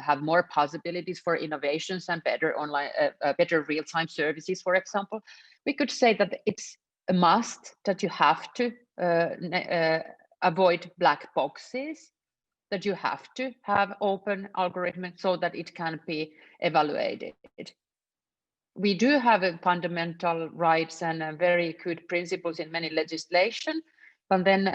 have more possibilities for innovations and better online, better real-time services, for example, we could say that it's a must that you have to avoid black boxes, that you have to have open algorithms so that it can be evaluated. We do have a fundamental rights and very good principles in many legislation, but then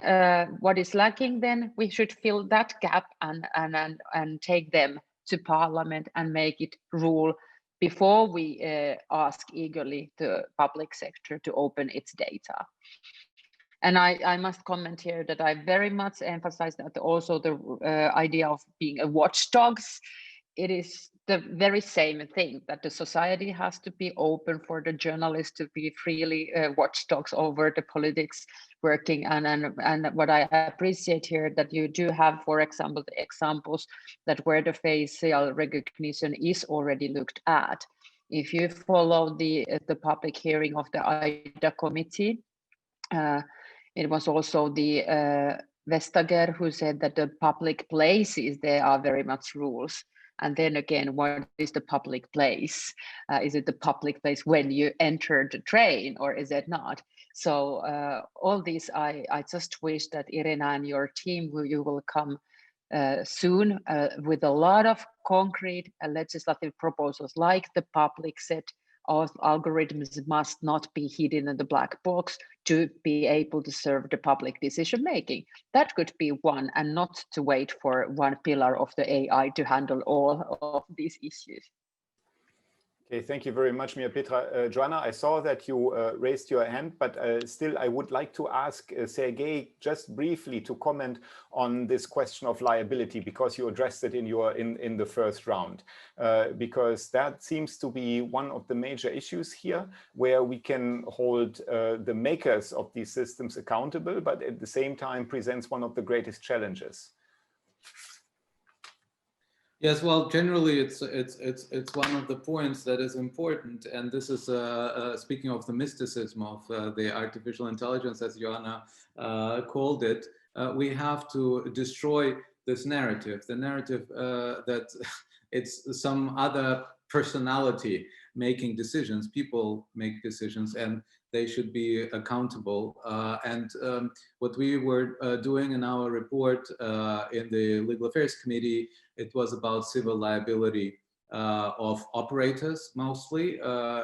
what is lacking, then we should fill that gap and take them to Parliament and make it rule before we ask eagerly the public sector to open its data. And I must comment here that I very much emphasize that also the idea of being a watchdogs. It is the very same thing, that the society has to be open for the journalists to be freely watchdogs over the politics working. And what I appreciate here, that you do have, for example, the examples that where the facial recognition is already looked at. If you follow the public hearing of the IDA committee, it was also the Vestager who said that the public places, there are very much rules. And then again, what is the public place? Is it the public place when you enter the train, or is it not? So all these, I just wish that Irina and your team, you will come soon with a lot of concrete legislative proposals, like the public said, algorithms must not be hidden in the black box to be able to serve the public decision making. That could be one, and not to wait for one pillar of the AI to handle all of these issues. Okay, thank you very much, Mia Petra. Joanna, I saw that you raised your hand, but still I would like to ask Sergey just briefly to comment on this question of liability, because you addressed it in the first round, because that seems to be one of the major issues here, where we can hold the makers of these systems accountable, but at the same time presents one of the greatest challenges. Yes, well, generally, it's one of the points that is important, and this is speaking of the mysticism of the artificial intelligence, as Joanna called it. We have to destroy this narrative, the narrative that it's some other personality making decisions. People make decisions, and they should be accountable. What we were doing in our report in the Legal Affairs Committee, it was about civil liability of operators mostly.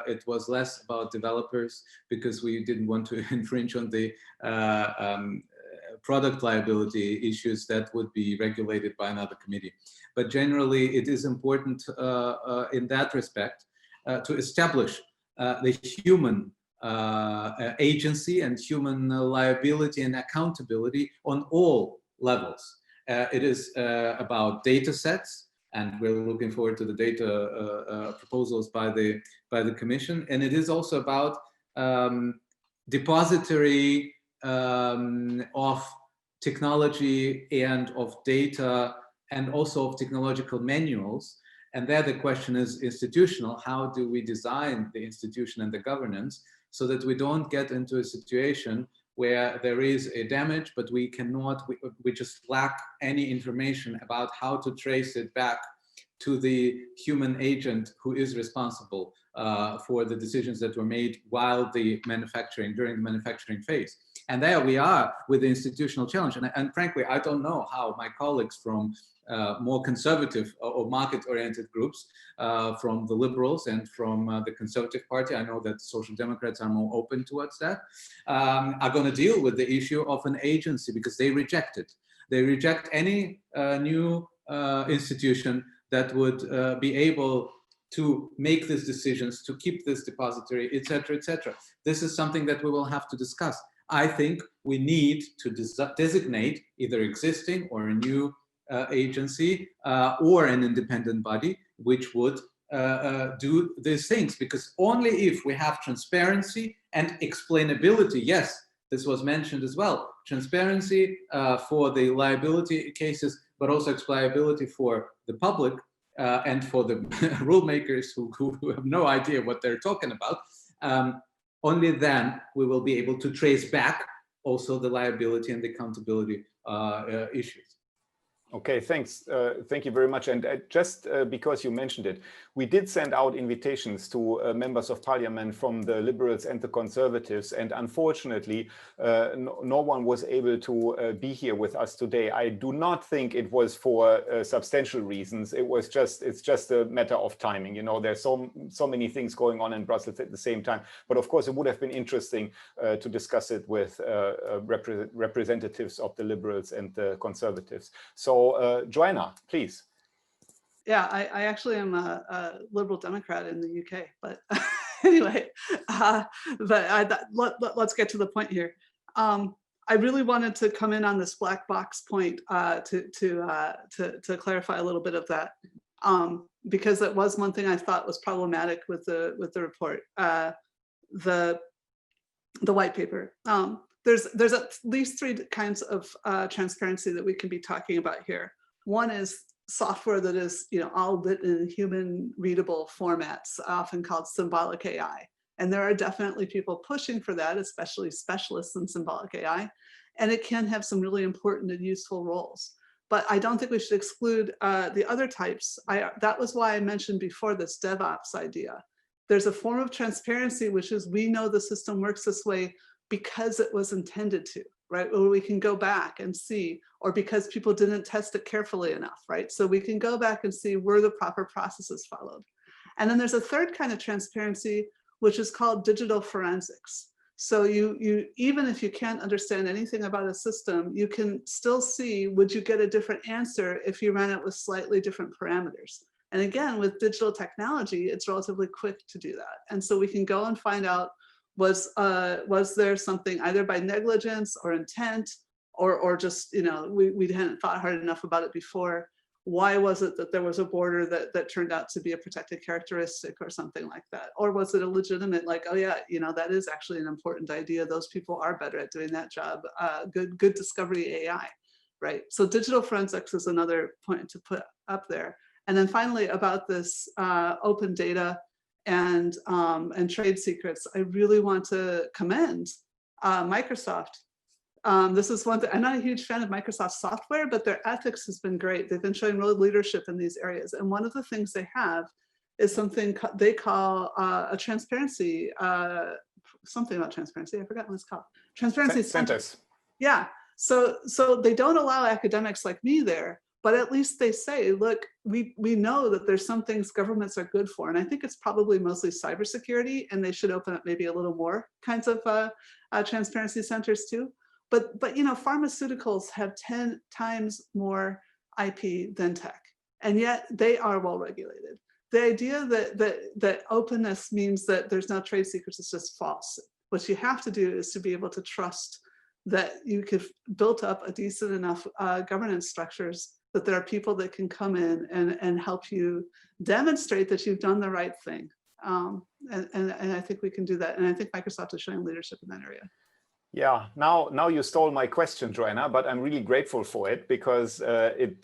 It was less about developers, because we didn't want to infringe on the product liability issues that would be regulated by another committee. But generally, it is important in that respect to establish the human agency and human liability and accountability on all levels. It is about data sets, and we're looking forward to the data proposals by the Commission. And it is also about depository of technology and of data, and also of technological manuals. And there the question is institutional. How do we design the institution and the governance so that we don't get into a situation where there is a damage, but we cannot, we just lack any information about how to trace it back to the human agent who is responsible for the decisions that were made while during the manufacturing phase. And there we are with the institutional challenge. And frankly, I don't know how my colleagues from more conservative or market-oriented groups, from the Liberals and from the Conservative Party, I know that Social Democrats are more open towards that, are going to deal with the issue of an agency, because they reject it. They reject any new institution that would be able to make these decisions, to keep this depository, etc., etc. This is something that we will have to discuss. I think we need to designate either existing or a new agency or an independent body which would do these things, because only if we have transparency and explainability, yes, this was mentioned as well, transparency for the liability cases, but also explainability for the public and for the rule makers who have no idea what they're talking about. Only then we will be able to trace back also the liability and the accountability issues. Okay, thanks. Thank you very much. And just because you mentioned it, we did send out invitations to members of parliament from the Liberals and the Conservatives. And unfortunately, no one was able to be here with us today. I do not think it was for substantial reasons. It's just a matter of timing. You know, there's so many things going on in Brussels at the same time. But of course, it would have been interesting to discuss it with representatives of the Liberals and the Conservatives. So Joanna, please. Yeah, I actually am a Liberal Democrat in the UK, but anyway, let's get to the point here. I really wanted to come in on this black box point to clarify a little bit of that, because it was one thing I thought was problematic with the report, the white paper. There's at least three kinds of transparency that we can be talking about here. One is software that is, all written in human readable formats, often called symbolic AI. And there are definitely people pushing for that, especially specialists in symbolic AI. And it can have some really important and useful roles. but I don't think we should exclude the other types. That was why I mentioned before this DevOps idea. There's a form of transparency, which is we know the system works this way because it was intended to, right? Or we can go back and see, or because people didn't test it carefully enough, right? So we can go back and see were the proper processes followed. And then there's a third kind of transparency, which is called digital forensics. So you even if you can't understand anything about a system, you can still see, would you get a different answer if you ran it with slightly different parameters? And again, with digital technology, it's relatively quick to do that. And so we can go and find out, was there something either by negligence or intent, or just, you know, we hadn't thought hard enough about it before. Why was it that there was a border that turned out to be a protected characteristic or something like that? Or was it a legitimate, like, oh yeah, you know, that is actually an important idea. Those people are better at doing that job. Good discovery AI, right? So digital forensics is another point to put up there. And then finally about this open data and trade secrets, I really want to commend Microsoft. This is one thing, I'm not a huge fan of Microsoft software, but their ethics has been great. They've been showing real leadership in these areas. And one of the things they have is something they call a transparency, something about transparency, I forgot what it's called. Transparency centers. Yeah, so they don't allow academics like me there, but at least they say, look, we know that there's some things governments are good for. And I think it's probably mostly cybersecurity, and they should open up maybe a little more kinds of transparency centers too. But you know, pharmaceuticals have 10 times more IP than tech, and yet they are well regulated. The idea that openness means that there's no trade secrets is just false. What you have to do is to be able to trust that you could build up a decent enough governance structures that there are people that can come in and help you demonstrate that you've done the right thing. And I think we can do that. And I think Microsoft is showing leadership in that area. Yeah, now you stole my question, Joanna, but I'm really grateful for it because it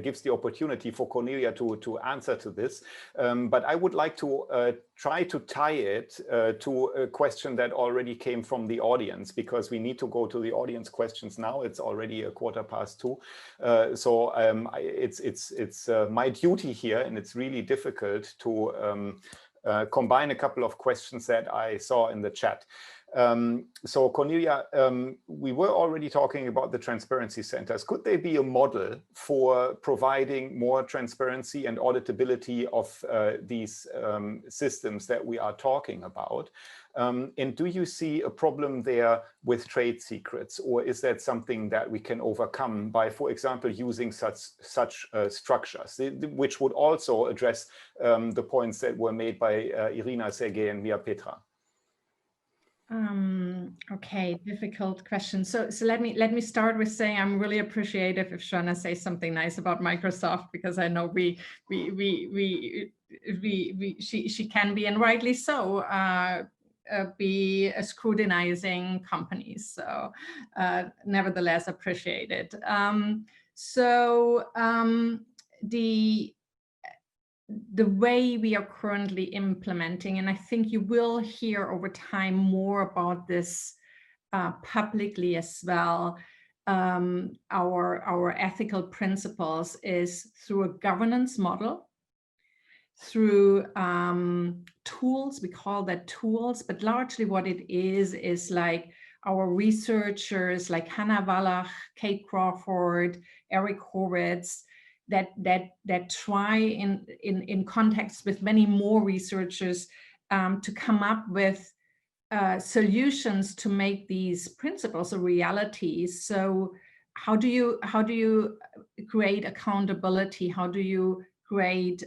gives the opportunity for Cornelia to answer to this. But I would like to try to tie it to a question that already came from the audience, because we need to go to the audience questions now. It's already 2:15. So it's my duty here, and it's really difficult to combine a couple of questions that I saw in the chat. So Cornelia, we were already talking about the transparency centers. Could they be a model for providing more transparency and auditability of these systems that we are talking about? And do you see a problem there with trade secrets, or is that something that we can overcome by, for example, using such structures, which would also address the points that were made by Irina, Sergey, and Mia Petra? Okay, difficult question. So let me start with saying I'm really appreciative if Joanna says something nice about Microsoft, because I know she can be, and rightly so, be scrutinizing companies. So nevertheless, appreciate it. The way we are currently implementing, and I think you will hear over time more about this publicly as well, our ethical principles is through a governance model, through tools, we call that tools, but largely what it is like our researchers like Hannah Wallach, Kate Crawford, Eric Horwitz, that try in context with many more researchers to come up with solutions to make these principles a reality. So how do you create accountability? How do you create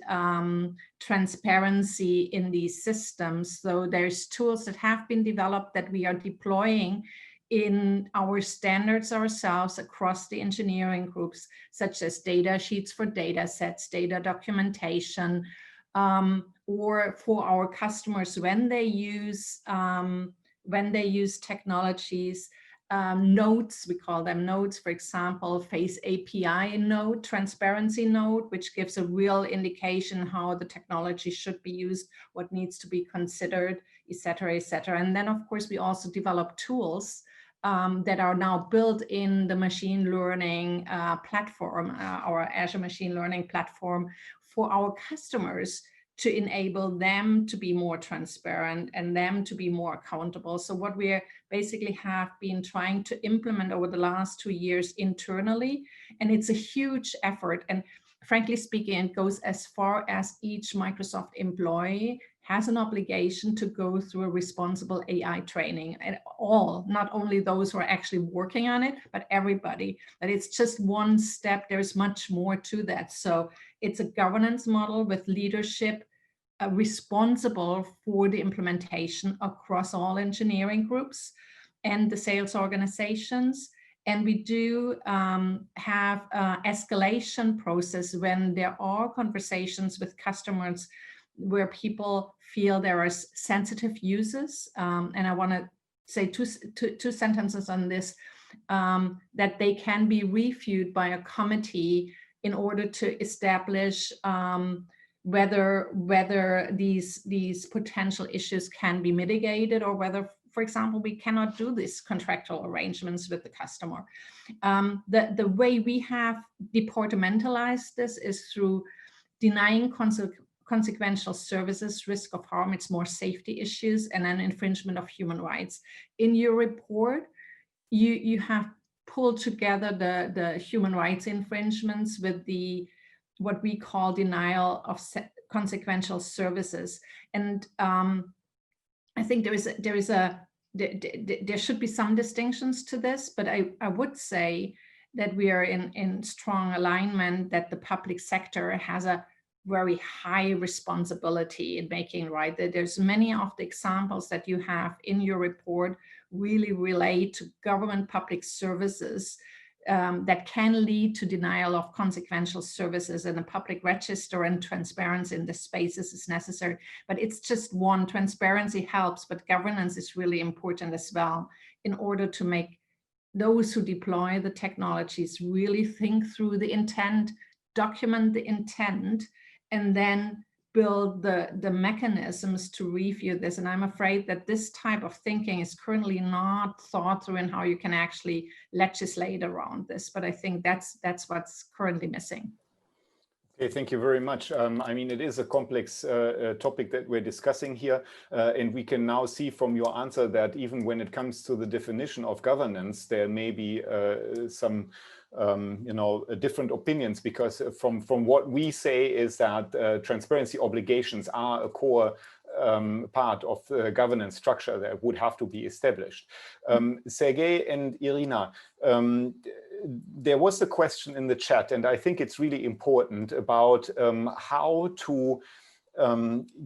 transparency in these systems? So there's tools that have been developed that we are deploying in our standards ourselves across the engineering groups, such as data sheets for data sets, data documentation, or for our customers when they use technologies, nodes, we call them nodes, for example, Face API node, transparency node, which gives a real indication how the technology should be used, what needs to be considered, et cetera, et cetera. And then of course we also develop tools that are now built in the machine learning platform, our Azure machine learning platform, for our customers to enable them to be more transparent and them to be more accountable. So what we basically have been trying to implement over the last 2 years internally, and it's a huge effort. And frankly speaking, it goes as far as each Microsoft employee has an obligation to go through a responsible AI training, and all, not only those who are actually working on it, but everybody. That it's just one step. There's much more to that. So it's a governance model with leadership responsible for the implementation across all engineering groups and the sales organizations. And we do have an escalation process when there are conversations with customers where people feel there are sensitive uses. And I want to say two sentences on this, that they can be reviewed by a committee in order to establish whether these potential issues can be mitigated, or whether, for example, we cannot do these contractual arrangements with the customer. The way we have departmentalized this is through denying consequential services, risk of harm, it's more safety issues, and then infringement of human rights. In your report, you have pulled together the human rights infringements with what we call denial of consequential services. And I think there should be some distinctions to this, but I would say that we are in strong alignment that the public sector has a very high responsibility in making right. There's many of the examples that you have in your report really relate to government public services that can lead to denial of consequential services, and a public register and transparency in the spaces is necessary. But it's just one. Transparency helps, but governance is really important as well, in order to make those who deploy the technologies really think through the intent, document the intent, and then build the mechanisms to review this. And I'm afraid that this type of thinking is currently not thought through in how you can actually legislate around this. But I think that's what's currently missing. Okay, thank you very much. I mean, it is a complex topic that we're discussing here, and we can now see from your answer that even when it comes to the definition of governance, there may be some different opinions, because from what we say is that transparency obligations are a core part of the governance structure that would have to be established. Sergey and Irina, there was a question in the chat, and I think it's really important, about how to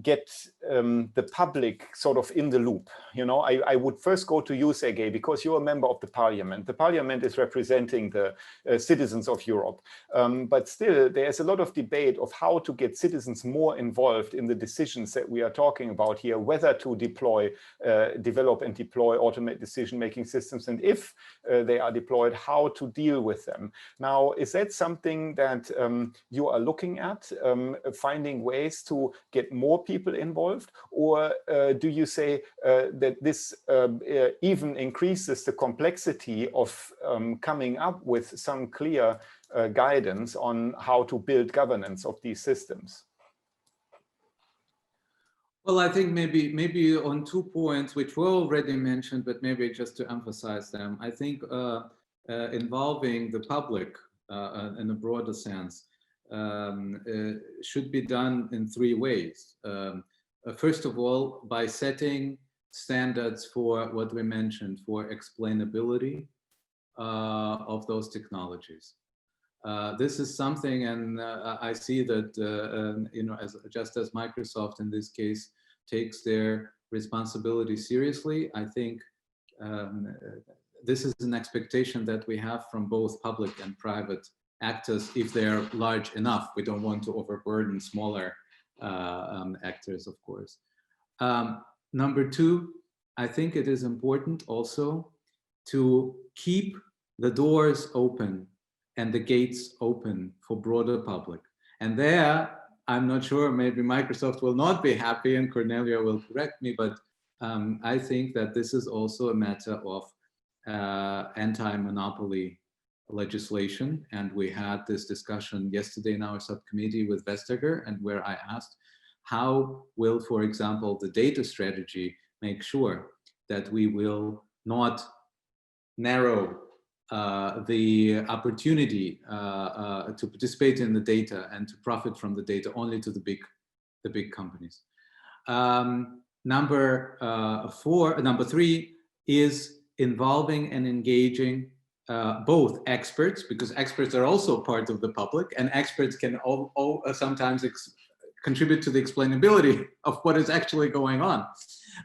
get the public sort of in the loop. I would first go to you, Sergey, because you're a member of the parliament. The parliament is representing the citizens of Europe. But still, there's a lot of debate of how to get citizens more involved in the decisions that we are talking about here, whether to develop and deploy automated decision-making systems, and if they are deployed, how to deal with them. Now, is that something that you are looking at, finding ways to get more people involved, or do you say that this even increases the complexity of coming up with some clear guidance on how to build governance of these systems? Well, I think maybe on 2 points, which were already mentioned, but maybe just to emphasize them. I think involving the public in a broader sense should be done in 3 ways. First of all, by setting standards for what we mentioned, for explainability of those technologies. This is something, and I see that just as Microsoft in this case takes their responsibility seriously, I think this is an expectation that we have from both public and private actors, if they're large enough. We don't want to overburden smaller actors, of course. Number 2, I think it is important also to keep the doors open and the gates open for broader public. And there, I'm not sure, maybe Microsoft will not be happy, and Cornelia will correct me, but I think that this is also a matter of anti-monopoly legislation. And we had this discussion yesterday in our subcommittee with Vestager, and where I asked, how will, for example, the data strategy make sure that we will not narrow the opportunity to participate in the data and to profit from the data only to the big companies. Number three is involving and engaging both experts, because experts are also part of the public, and experts can sometimes contribute to the explainability of what is actually going on.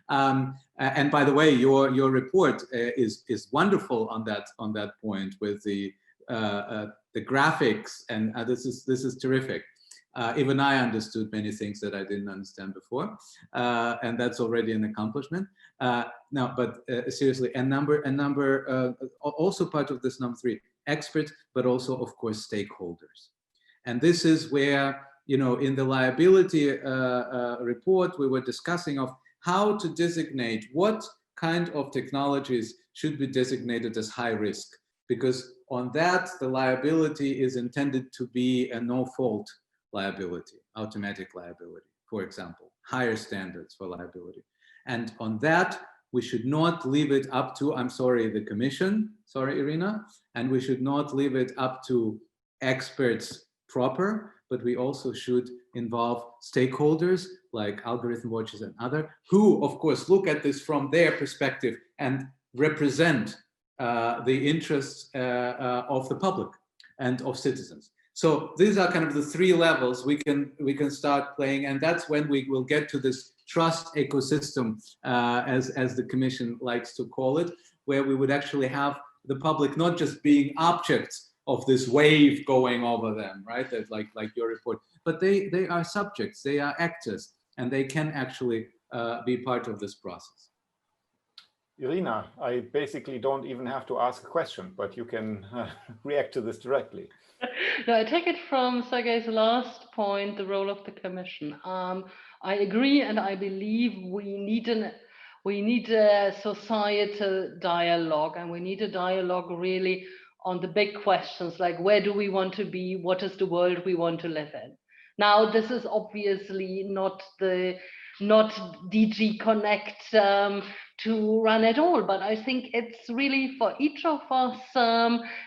And by the way, your report is wonderful on that point with the graphics, and this is terrific. Even I understood many things that I didn't understand before, and that's already an accomplishment. No, but seriously, and also part of this number three, experts, but also of course stakeholders. And this is where, you know, in the liability report, we were discussing of how to designate what kind of technologies should be designated as high risk, because on that, the liability is intended to be a no-fault liability, automatic liability, for example, higher standards for liability. And on that, we should not leave it up to, I'm sorry, the Commission, sorry, Irina, and we should not leave it up to experts proper, but we also should involve stakeholders like AlgorithmWatch and other, who of course look at this from their perspective and represent the interests of the public and of citizens. So these are kind of the three levels we can start playing, and that's when we will get to this trust ecosystem, as the Commission likes to call it, where we would actually have the public not just being objects of this wave going over them, right? That like your report, but they are subjects, they are actors, and they can actually be part of this process. Irina, I basically don't even have to ask a question, but you can react to this directly. No, I take it from Sergei's last point, the role of the Commission. I agree, and I believe we need a societal dialogue, and we need a dialogue really on the big questions like where do we want to be, what is the world we want to live in. Now, this is obviously not DG Connect to run it all, but I think it's really for each of us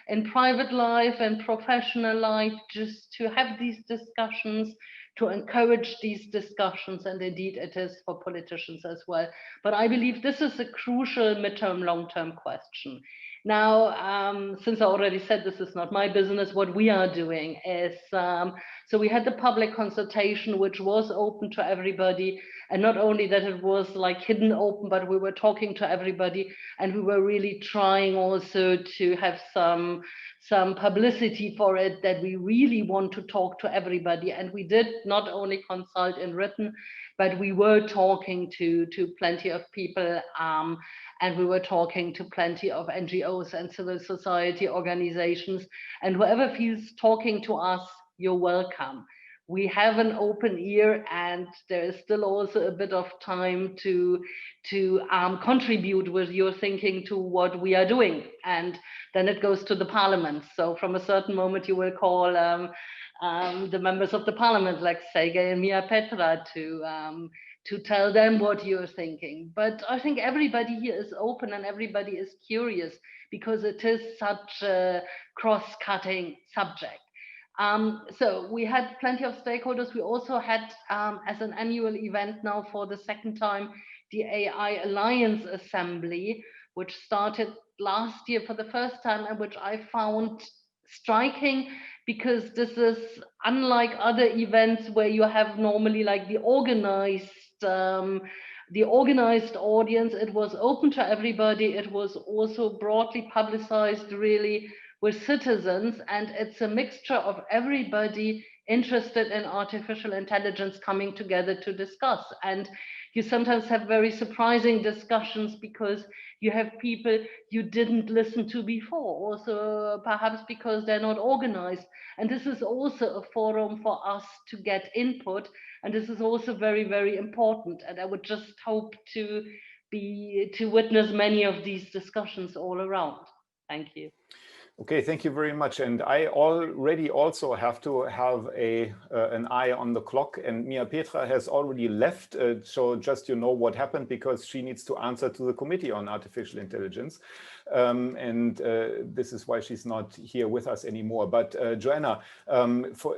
in private life and professional life just to have these discussions, to encourage these discussions, and indeed it is for politicians as well. But I believe this is a crucial midterm, long-term question. Now, since I already said this is not my business, what we are doing is, so we had the public consultation, which was open to everybody. And not only that it was like hidden open, but we were talking to everybody, and we were really trying also to have some publicity for it, that we really want to talk to everybody. And we did not only consult in written, but we were talking to plenty of people, and we were talking to plenty of NGOs and civil society organizations, and whoever feels talking to us, you're welcome. We have an open ear, and there is still also a bit of time to contribute with your thinking to what we are doing. And then it goes to the parliament. So from a certain moment, you will call the members of the parliament, like Sergei and Mia Petra, to tell them what you're thinking. But I think everybody here is open and everybody is curious, because it is such a cross-cutting subject. So we had plenty of stakeholders. We also had, as an annual event now for the second time, the AI Alliance Assembly, which started last year for the first time, and which I found striking, because this is unlike other events where you have normally like the organized audience. It was open to everybody. It was also broadly publicized, really, with citizens, and it's a mixture of everybody interested in artificial intelligence coming together to discuss. And you sometimes have very surprising discussions, because you have people you didn't listen to before, also perhaps because they're not organized. And this is also a forum for us to get input, and this is also very, very important. And I would just hope to witness many of these discussions all around. Thank you. Okay, thank you very much. And I already also have to have an eye on the clock, and Mia Petra has already left. So just what happened, because she needs to answer to the Committee on Artificial Intelligence. This is why she's not here with us anymore. But Joanna,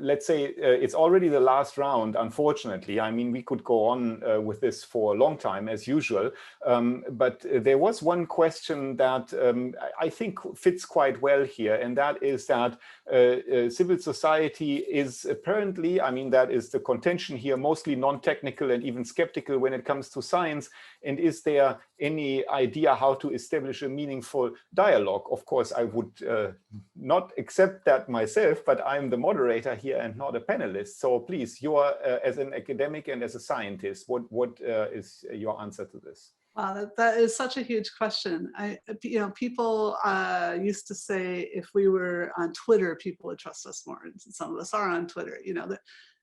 let's say it's already the last round, unfortunately. I mean, we could go on with this for a long time, as usual. But there was one question that I think fits quite well here, and that is that civil society is apparently, I mean, that is the contention here, mostly non-technical and even skeptical when it comes to science. And is there any idea how to establish a meaningful dialogue? Of course, I would not accept that myself, but I'm the moderator here and not a panelist. So please, you are as an academic and as a scientist, what is your answer to this? Wow, that is such a huge question. People used to say if we were on Twitter, people would trust us more. And some of us are on Twitter.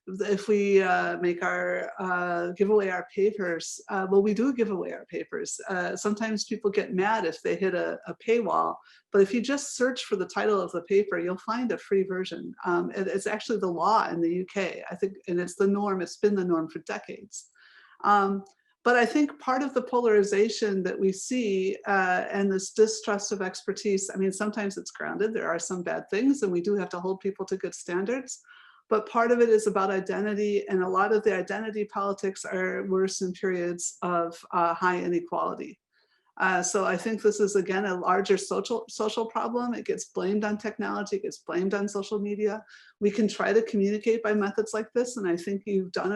If we give away our papers, well, we do give away our papers. Sometimes people get mad if they hit a paywall, but if you just search for the title of the paper, you'll find a free version. It's actually the law in the UK, I think, and it's the norm. It's been the norm for decades. But I think part of the polarization that we see and this distrust of expertise, I mean, sometimes it's grounded. There are some bad things, and we do have to hold people to good standards. But part of it is about identity, and a lot of the identity politics are worse in periods of high inequality. So I think this is, again, a larger social problem. It gets blamed on technology, it gets blamed on social media. We can try to communicate by methods like this, and I think you've done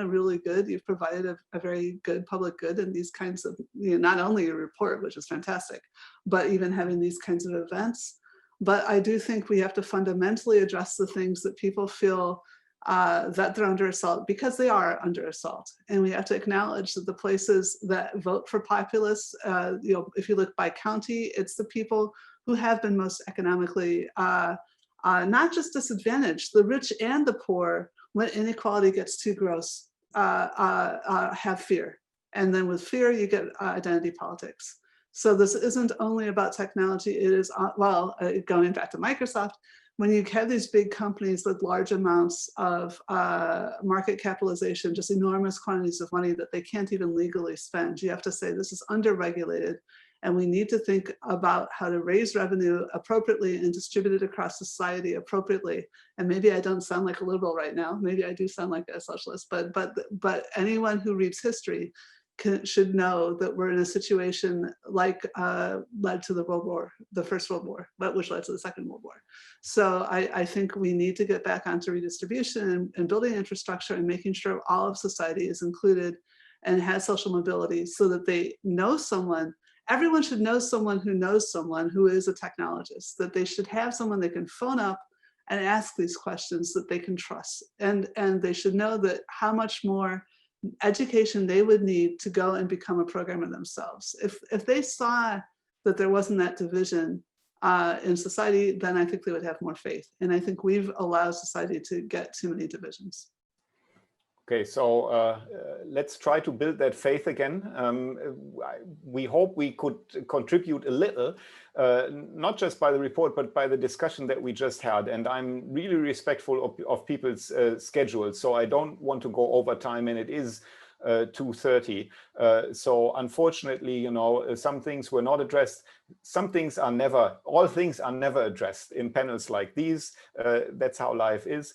you've provided a very good public good in these kinds of, not only a report, which is fantastic, but even having these kinds of events. But I do think we have to fundamentally address the things that people feel that they're under assault, because they are under assault. And we have to acknowledge that the places that vote for populists, if you look by county, it's the people who have been most economically not just disadvantaged, the rich and the poor, when inequality gets too gross, have fear. And then with fear, you get identity politics. So this isn't only about technology, it is, going back to Microsoft, when you have these big companies with large amounts of market capitalization, just enormous quantities of money that they can't even legally spend, you have to say this is under-regulated, and we need to think about how to raise revenue appropriately and distribute it across society appropriately. And maybe I don't sound like a liberal right now, maybe I do sound like a socialist, but anyone who reads history should know that we're in a situation like led to the First World War, which led to the Second World War. So I think we need to get back onto redistribution and building infrastructure and making sure all of society is included and has social mobility, so that they know someone. Everyone should know someone who is a technologist, that they should have someone they can phone up and ask these questions that they can trust. And they should know that how much more education they would need to go and become a programmer themselves. If they saw that there wasn't that division in society, then I think they would have more faith. And I think we've allowed society to get too many divisions. Okay, so let's try to build that faith again. We hope we could contribute a little, not just by the report, but by the discussion that we just had. And I'm really respectful of people's schedules, so I don't want to go over time, and it is 2:30. So unfortunately, some things were not addressed. Some things are never, all things are never addressed in panels like these. That's how life is.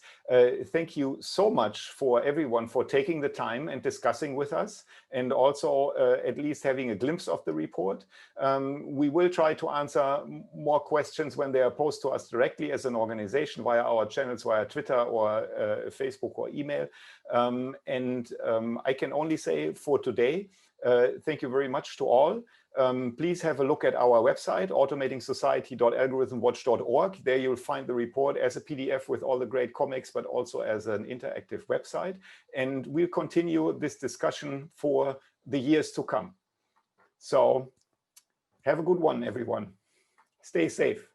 Thank you so much for everyone for taking the time and discussing with us, and also at least having a glimpse of the report. We will try to answer more questions when they are posed to us directly as an organization via our channels, via Twitter or Facebook or email. I can only say for today, thank you very much to all. Please have a look at our website, automatingsociety.algorithmwatch.org. There you'll find the report as a PDF with all the great comics, but also as an interactive website. And we'll continue this discussion for the years to come. So have a good one, everyone. Stay safe.